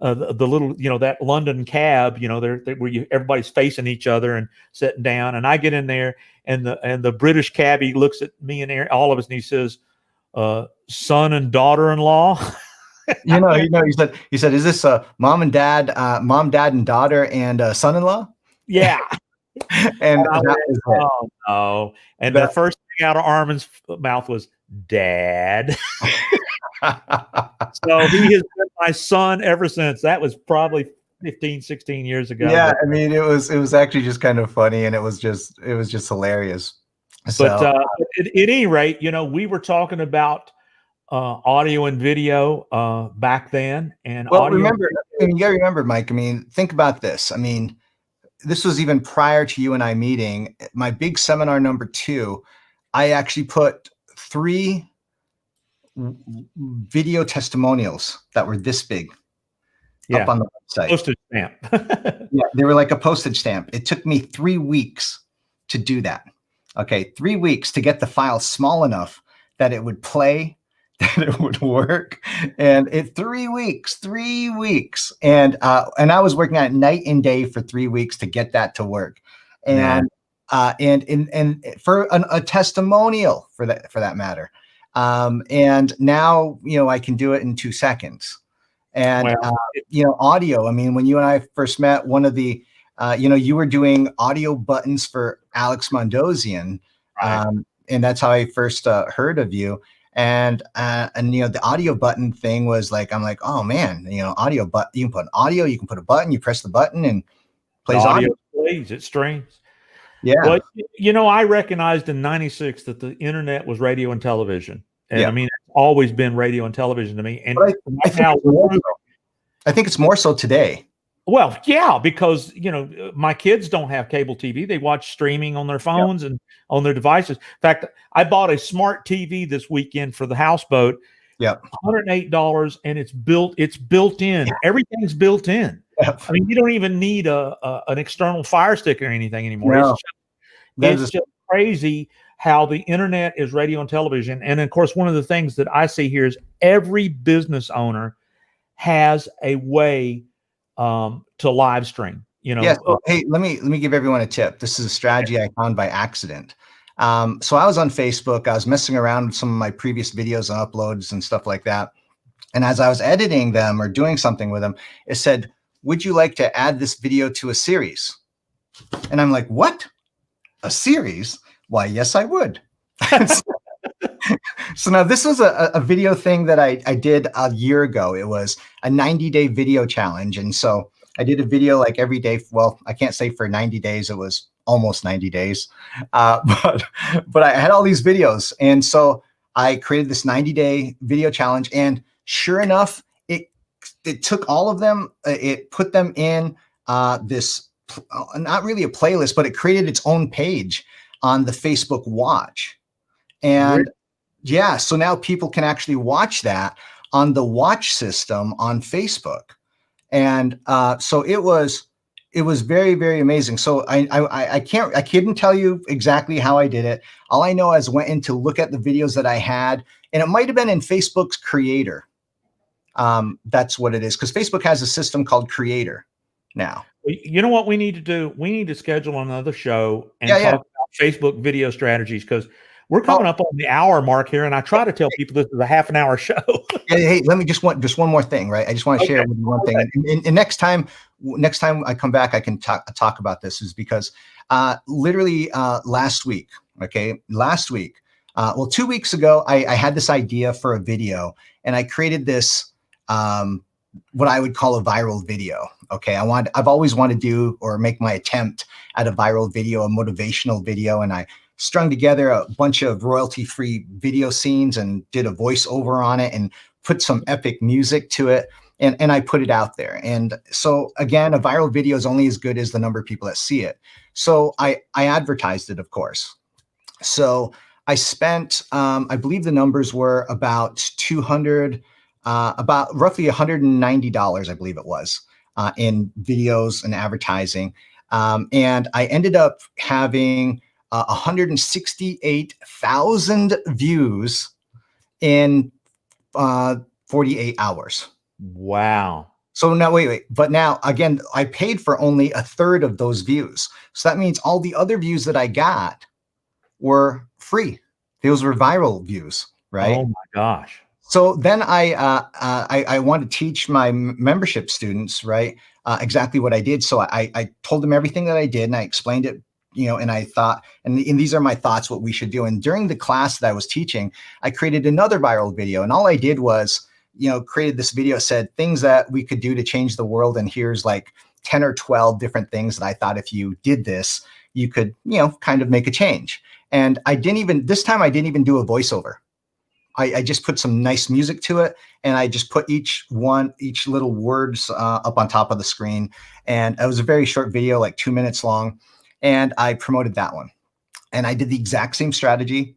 little, that London cab, where everybody's facing each other and sitting down. And I get in there, and the British cabbie looks at me and all of us, and he says, son and daughter-in-law. He said, is this mom, dad, and daughter, and son-in-law? Yeah. And I that went, was oh no. And the That- first thing out of Armand's mouth was Dad. it. So he has been my son ever since. That was probably 15, 16 years ago. Yeah, I mean, it was actually just kind of funny, and it was just hilarious. But So at any rate, we were talking about audio and video back then, and well, audio. remember, you got to remember, Mike. I mean, think about this. I mean, this was even prior to you and I meeting. My big seminar number 2, I actually put 3 video testimonials that were this big up on the website. Postage stamp. Yeah, they were like a postage stamp. It took me 3 weeks to do that. Okay, 3 weeks to get the file small enough that it would play, that it would work, and 3 weeks, and I was working on it night and day for 3 weeks to get that to work, and for a testimonial for that matter, and now I can do it in 2 seconds. And, audio, I mean, when you and I first met, one of the, you were doing audio buttons for Alex Mondosian. Right. And that's how I first heard of you. And the audio button thing was like, I'm like, oh man, audio, but you can put an audio, you can put a button, you press the button and plays audio. Plays, it streams. Yeah. Well, I recognized in '96 that the internet was radio and television. And I mean, it's always been radio and television to me. And I think it's more so today. Well, yeah, because, my kids don't have cable TV. They watch streaming on their phones and on their devices. In fact, I bought a smart TV this weekend for the houseboat. Yeah. $108, and it's built in. Yeah. Everything's built in. Yeah. I mean, you don't even need an external Fire Stick or anything anymore. No. It's just crazy how the internet is radio and television. And of course, one of the things that I see here is every business owner has a way to live stream. Yes. Hey, let me give everyone a tip. This is a strategy I found by accident. So I was on Facebook. I was messing around with some of my previous videos and uploads and stuff like that. And as I was editing them or doing something with them, it said, "Would you like to add this video to a series?" And I'm like, "What? A series? Why, yes, I would." So now this was a video thing that I did a year ago. It was a 90-day video challenge. And so I did a video like every day. Well, I can't say for 90 days. It was almost 90 days. But I had all these videos. And so I created this 90-day video challenge. And sure enough, it took all of them. It put them in this, not really a playlist, but it created its own page on the Facebook Watch. And yeah, so now people can actually watch that on the watch system on Facebook. And so it was very, very amazing. So I couldn't tell you exactly how I did it. All I know is went in to look at the videos that I had, and it might have been in Facebook's Creator. That's what it is, because Facebook has a system called Creator now. You know what we need to do? We need to schedule another show and talk about Facebook video strategies, because we're coming up on the hour mark here, and I try to tell people this is a half an hour show. Hey, let me just one more thing, right? I just want to share with you one thing. And next time I come back, I can talk about this, is because literally last week, well, 2 weeks ago, I had this idea for a video, and I created this what I would call a viral video. Okay, I've always wanted to do or make my attempt at a viral video, a motivational video, and I strung together a bunch of royalty-free video scenes and did a voiceover on it and put some epic music to it. And I put it out there. And so again, a viral video is only as good as the number of people that see it. So I advertised it, of course. So I spent, I believe the numbers were about about roughly $190, I believe it was, in videos and advertising. And I ended up having 168,000 views in 48 hours. Wow. So now, wait. But now, again, I paid for only a third of those views. So that means all the other views that I got were free. Those were viral views, right? Oh my gosh. So then I wanted to teach my membership students, right, exactly what I did. So I told them everything that I did, and I explained it, and I thought, and these are my thoughts, what we should do. And during the class that I was teaching, I created another viral video, and all I did was, created this video, said things that we could do to change the world. And here's like 10 or 12 different things that I thought if you did this, you could, kind of make a change. And this time I didn't even do a voiceover. I just put some nice music to it, and I just put each little words up on top of the screen. And it was a very short video, like 2 minutes long. And I promoted that one. And I did the exact same strategy.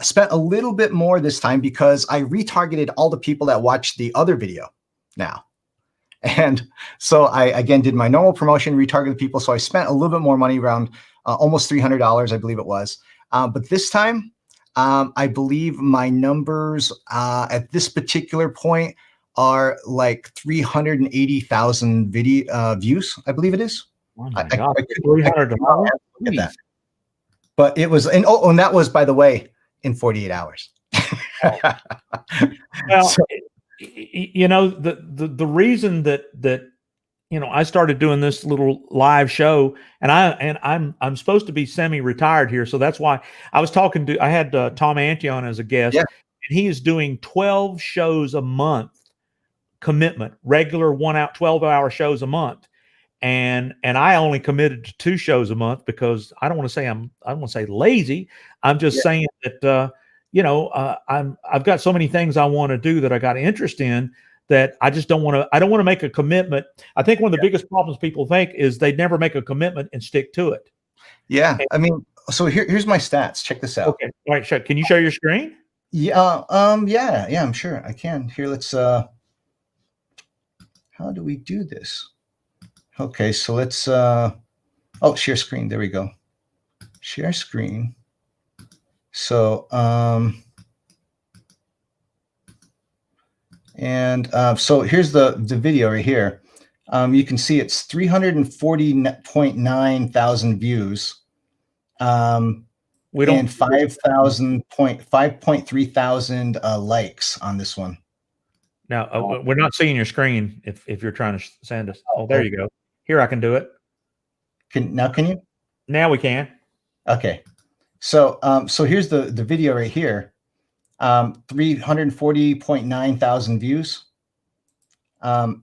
Spent a little bit more this time because I retargeted all the people that watched the other video now. And so I, again, did my normal promotion, retargeted people. So I spent a little bit more money, around almost $300, I believe it was. But this time, I believe my numbers at this particular point are like 380,000 video views, I believe it is. Oh my God, $300. But it was, and that was, by the way, in 48 hours. Well, so, the reason that I started doing this little live show, and I'm supposed to be semi-retired here, so that's why I was talking to. I had Tom Ante on as a guest, and he is doing 12 shows a month commitment, regular 12-hour shows a month, and I only committed to 2 shows a month because I don't want to say lazy. I'm just saying that I've got so many things I want to do that I got interest in, that I just don't want to make a commitment. I think one of the biggest problems people think is they never make a commitment and stick to it. Yeah. I mean, so here's my stats. Check this out. Okay. All right. Can you share your screen? Yeah. Yeah, I'm sure I can. Here, let's, how do we do this? Okay. So let's, share screen. There we go. Share screen. So, so here's the video right here. You can see it's 340.9 thousand views. We don't, and 5.3 thousand likes on this one. Now we're not seeing your screen if you're trying to send us. Oh, there you go. Here, I can do it. Can you? Now we can. Okay. So here's the video right here. 340.9 thousand views. You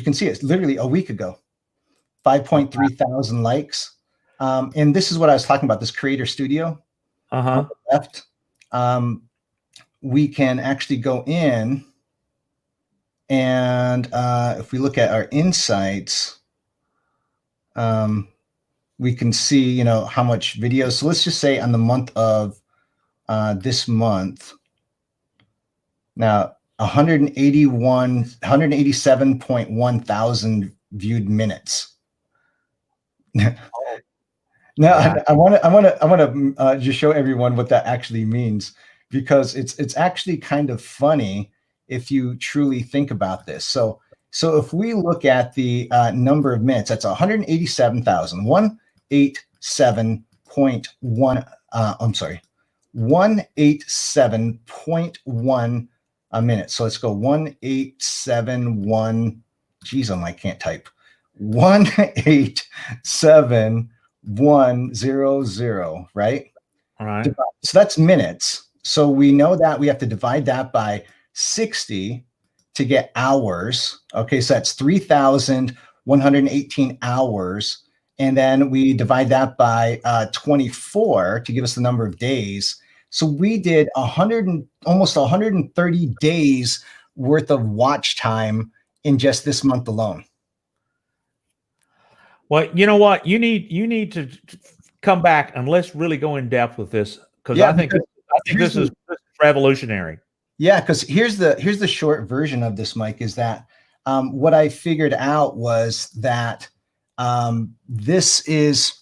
can see it's literally a week ago. 5.3 thousand likes. And this is what I was talking about, this creator studio. On the left. We can actually go in, and if we look at our insights, we can see, how much videos. So let's just say on the month of this month, now 187.1 thousand viewed minutes. Now I want to just show everyone what that actually means, because it's actually kind of funny if you truly think about this. So if we look at the number of minutes, that's 187,000. 187.1. I'm sorry. 187.1 a minute. So let's go 1871. Geez, I can't type. 187,100, right? All right. So that's minutes. So we know that we have to divide that by 60 to get hours. Okay, so that's 3,118 hours. And then we divide that by 24 to give us the number of days. So we did almost 130 days worth of watch time in just this month alone. Well, you know what? You need to come back and let's really go in depth with this, because I think this is revolutionary. Yeah, because here's the short version of this, Mike, is that what I figured out was that this is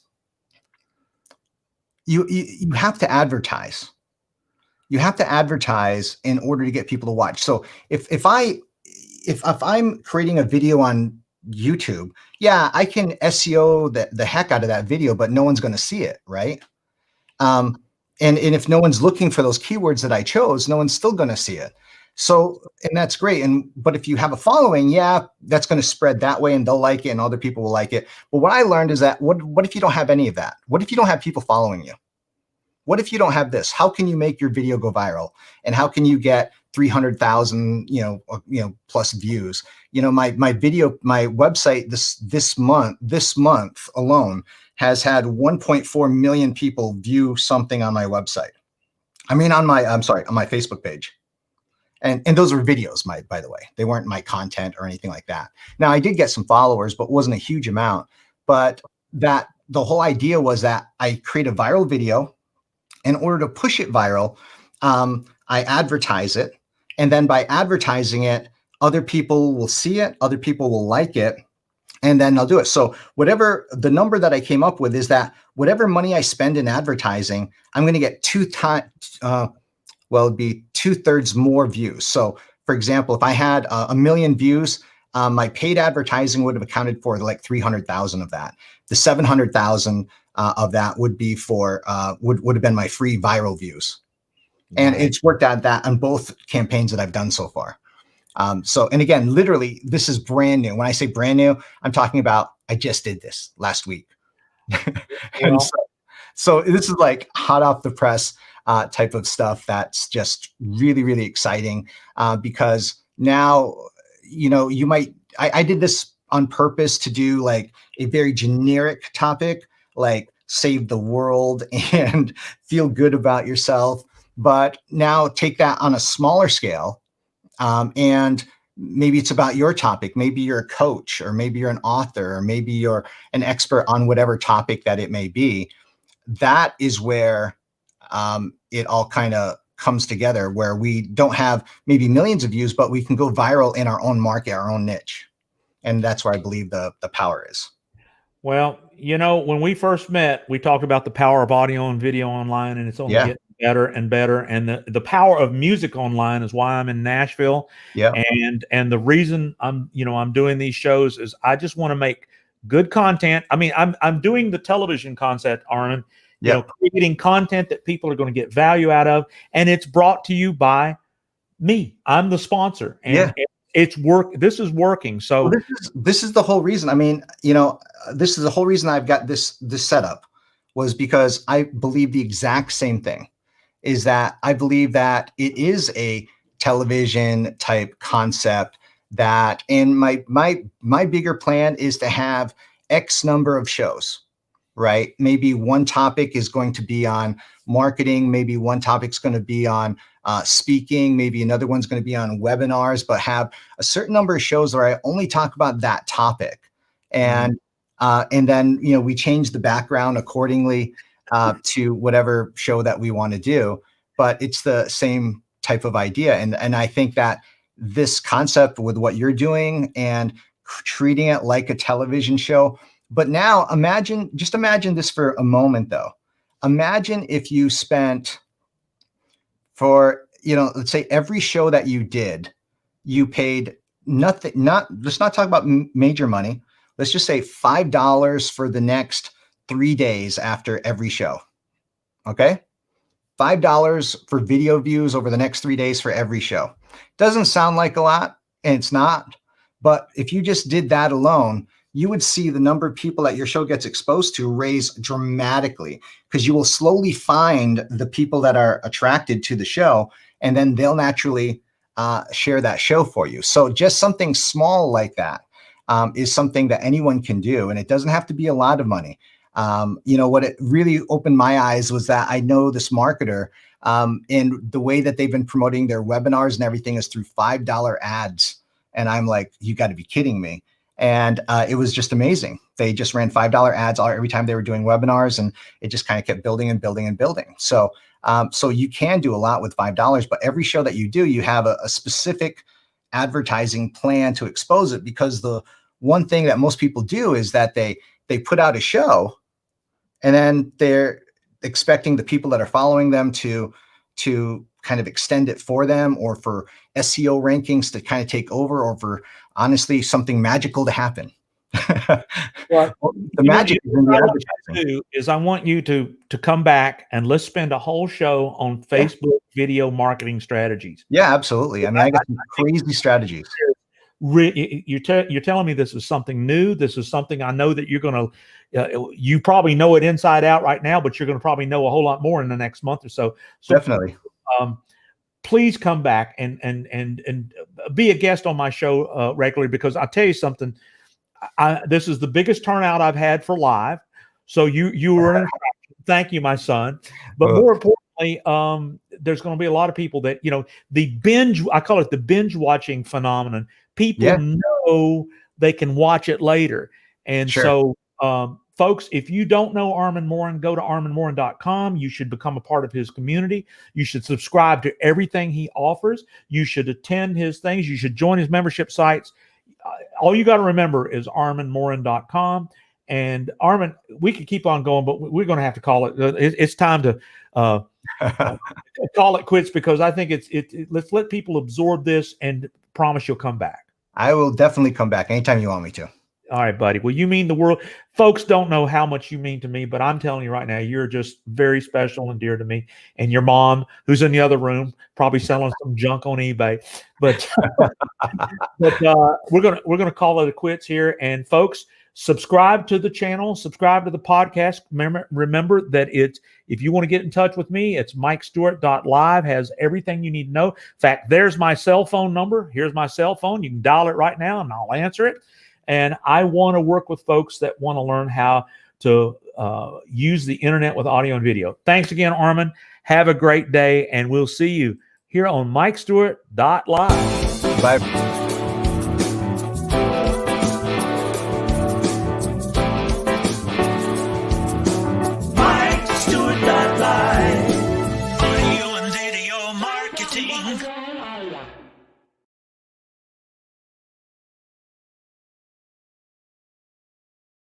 you have to advertise. You have to advertise in order to get people to watch. So if I'm creating a video on YouTube, yeah, I can SEO the heck out of that video, but no one's going to see it, right? And if no one's looking for those keywords that I chose, no one's still going to see it. So, and that's great. But if you have a following, yeah, that's going to spread that way and they'll like it and other people will like it. But what I learned is that what if you don't have any of that? What if you don't have people following you? What if you don't have this? How can you make your video go viral? And how can you get 300,000, plus views? My website this month alone has had 1.4 million people view something on my website. On my Facebook page. And those were videos, by the way. They weren't my content or anything like that. Now, I did get some followers, but wasn't a huge amount. But the whole idea was that I create a viral video. In order to push it viral, I advertise it. And then by advertising it, other people will see it, other people will like it, and then they'll do it. So whatever the number that I came up with is that whatever money I spend in advertising, I'm going to get it'd be 2/3 more views. So for example, if I had 1 million views, my paid advertising would have accounted for like 300,000 of that. The 700,000 of that would be for would have been my free viral views. And it's worked out that on both campaigns that I've done so far. And again, literally, this is brand new. When I say brand new, I'm talking about I just did this last week. And so this is like hot off the press type of stuff that's just really, really exciting because now, I did this on purpose to do like a very generic topic, like save the world and feel good about yourself. But now take that on a smaller scale. And maybe it's about your topic. Maybe you're a coach, or maybe you're an author, or maybe you're an expert on whatever topic that it may be. That is where it all kind of comes together, where we don't have maybe millions of views, but we can go viral in our own market, our own niche. And that's where I believe the power is. Well, when we first met, we talked about the power of audio and video online, and it's only getting better and better. And the power of music online is why I'm in Nashville. Yeah. And the reason I'm doing these shows is I just want to make good content. I mean, I'm doing the television concept, Armand, creating content that people are going to get value out of, and it's brought to you by me. I'm the sponsor, and this is working. So this is the whole reason. I mean, this is the whole reason I've got this setup, was because I believe the exact same thing. Is that I believe that it is a television type concept that, and my bigger plan is to have X number of shows, right? Maybe one topic is going to be on marketing. Maybe one topic's going to be on speaking. Maybe another one's going to be on webinars, but have a certain number of shows where I only talk about that topic. And then, we change the background accordingly to whatever show that we want to do, but it's the same type of idea. And I think that this concept with what you're doing and treating it like a television show, but now imagine this for a moment though. Imagine if you spent for, let's say every show that you did, you paid nothing, let's not talk about major money. Let's just say $5 for the next 3 days after every show. Okay. $5 for video views over the next 3 days for every show. Doesn't sound like a lot, and it's not. But if you just did that alone, you would see the number of people that your show gets exposed to raise dramatically, because you will slowly find the people that are attracted to the show, and then they'll naturally share that show for you. So just something small like that is something that anyone can do, and it doesn't have to be a lot of money. What it really opened my eyes was that I know this marketer, and the way that they've been promoting their webinars and everything is through $5 ads. And I'm like, you got to be kidding me. And it was just amazing. They just ran $5 ads every time they were doing webinars, and it just kind of kept building and building and building. So you can do a lot with $5, but every show that you do, you have a specific advertising plan to expose it, because the one thing that most people do is that they put out a show, and then they're expecting the people that are following them to kind of extend it for them, or for SEO rankings to kind of take over, or for honestly something magical to happen. Well, The magic is in the advertising. I want you to come back and let's spend a whole show on Facebook video marketing strategies. Yeah, absolutely. I mean, I got some crazy strategies. You're telling me this is something new. This is something I know that you're going to, you probably know it inside out right now, but you're going to probably know a whole lot more in the next month or so. Definitely. Please come back and be a guest on my show regularly, because I'll tell you something. This is the biggest turnout I've had for live. So you were an attraction. Thank you, my son. But more importantly, there's going to be a lot of people that, the binge, I call it the binge watching phenomenon. People know they can watch it later. And so, folks, if you don't know Armand Morin, go to armandmorin.com. You should become a part of his community. You should subscribe to everything he offers. You should attend his things. You should join his membership sites. All you got to remember is armandmorin.com. And Armand, we could keep on going, but we're going to have to call it. It's time to call it quits, because I think let's let people absorb this and promise you'll come back. I will definitely come back anytime you want me to. All right, buddy. Well, you mean the world. Folks don't know how much you mean to me, but I'm telling you right now, you're just very special and dear to me. And your mom, who's in the other room, probably selling some junk on eBay. But we're gonna call it a quits here. And folks, subscribe to the channel, subscribe to the podcast. Remember that if you want to get in touch with me, it's mikestewart.live, has everything you need to know. In fact, there's my cell phone number. Here's my cell phone. You can dial it right now and I'll answer it. And I want to work with folks that want to learn how to use the internet with audio and video. Thanks again, Armand. Have a great day, and we'll see you here on mikestewart.live. Bye.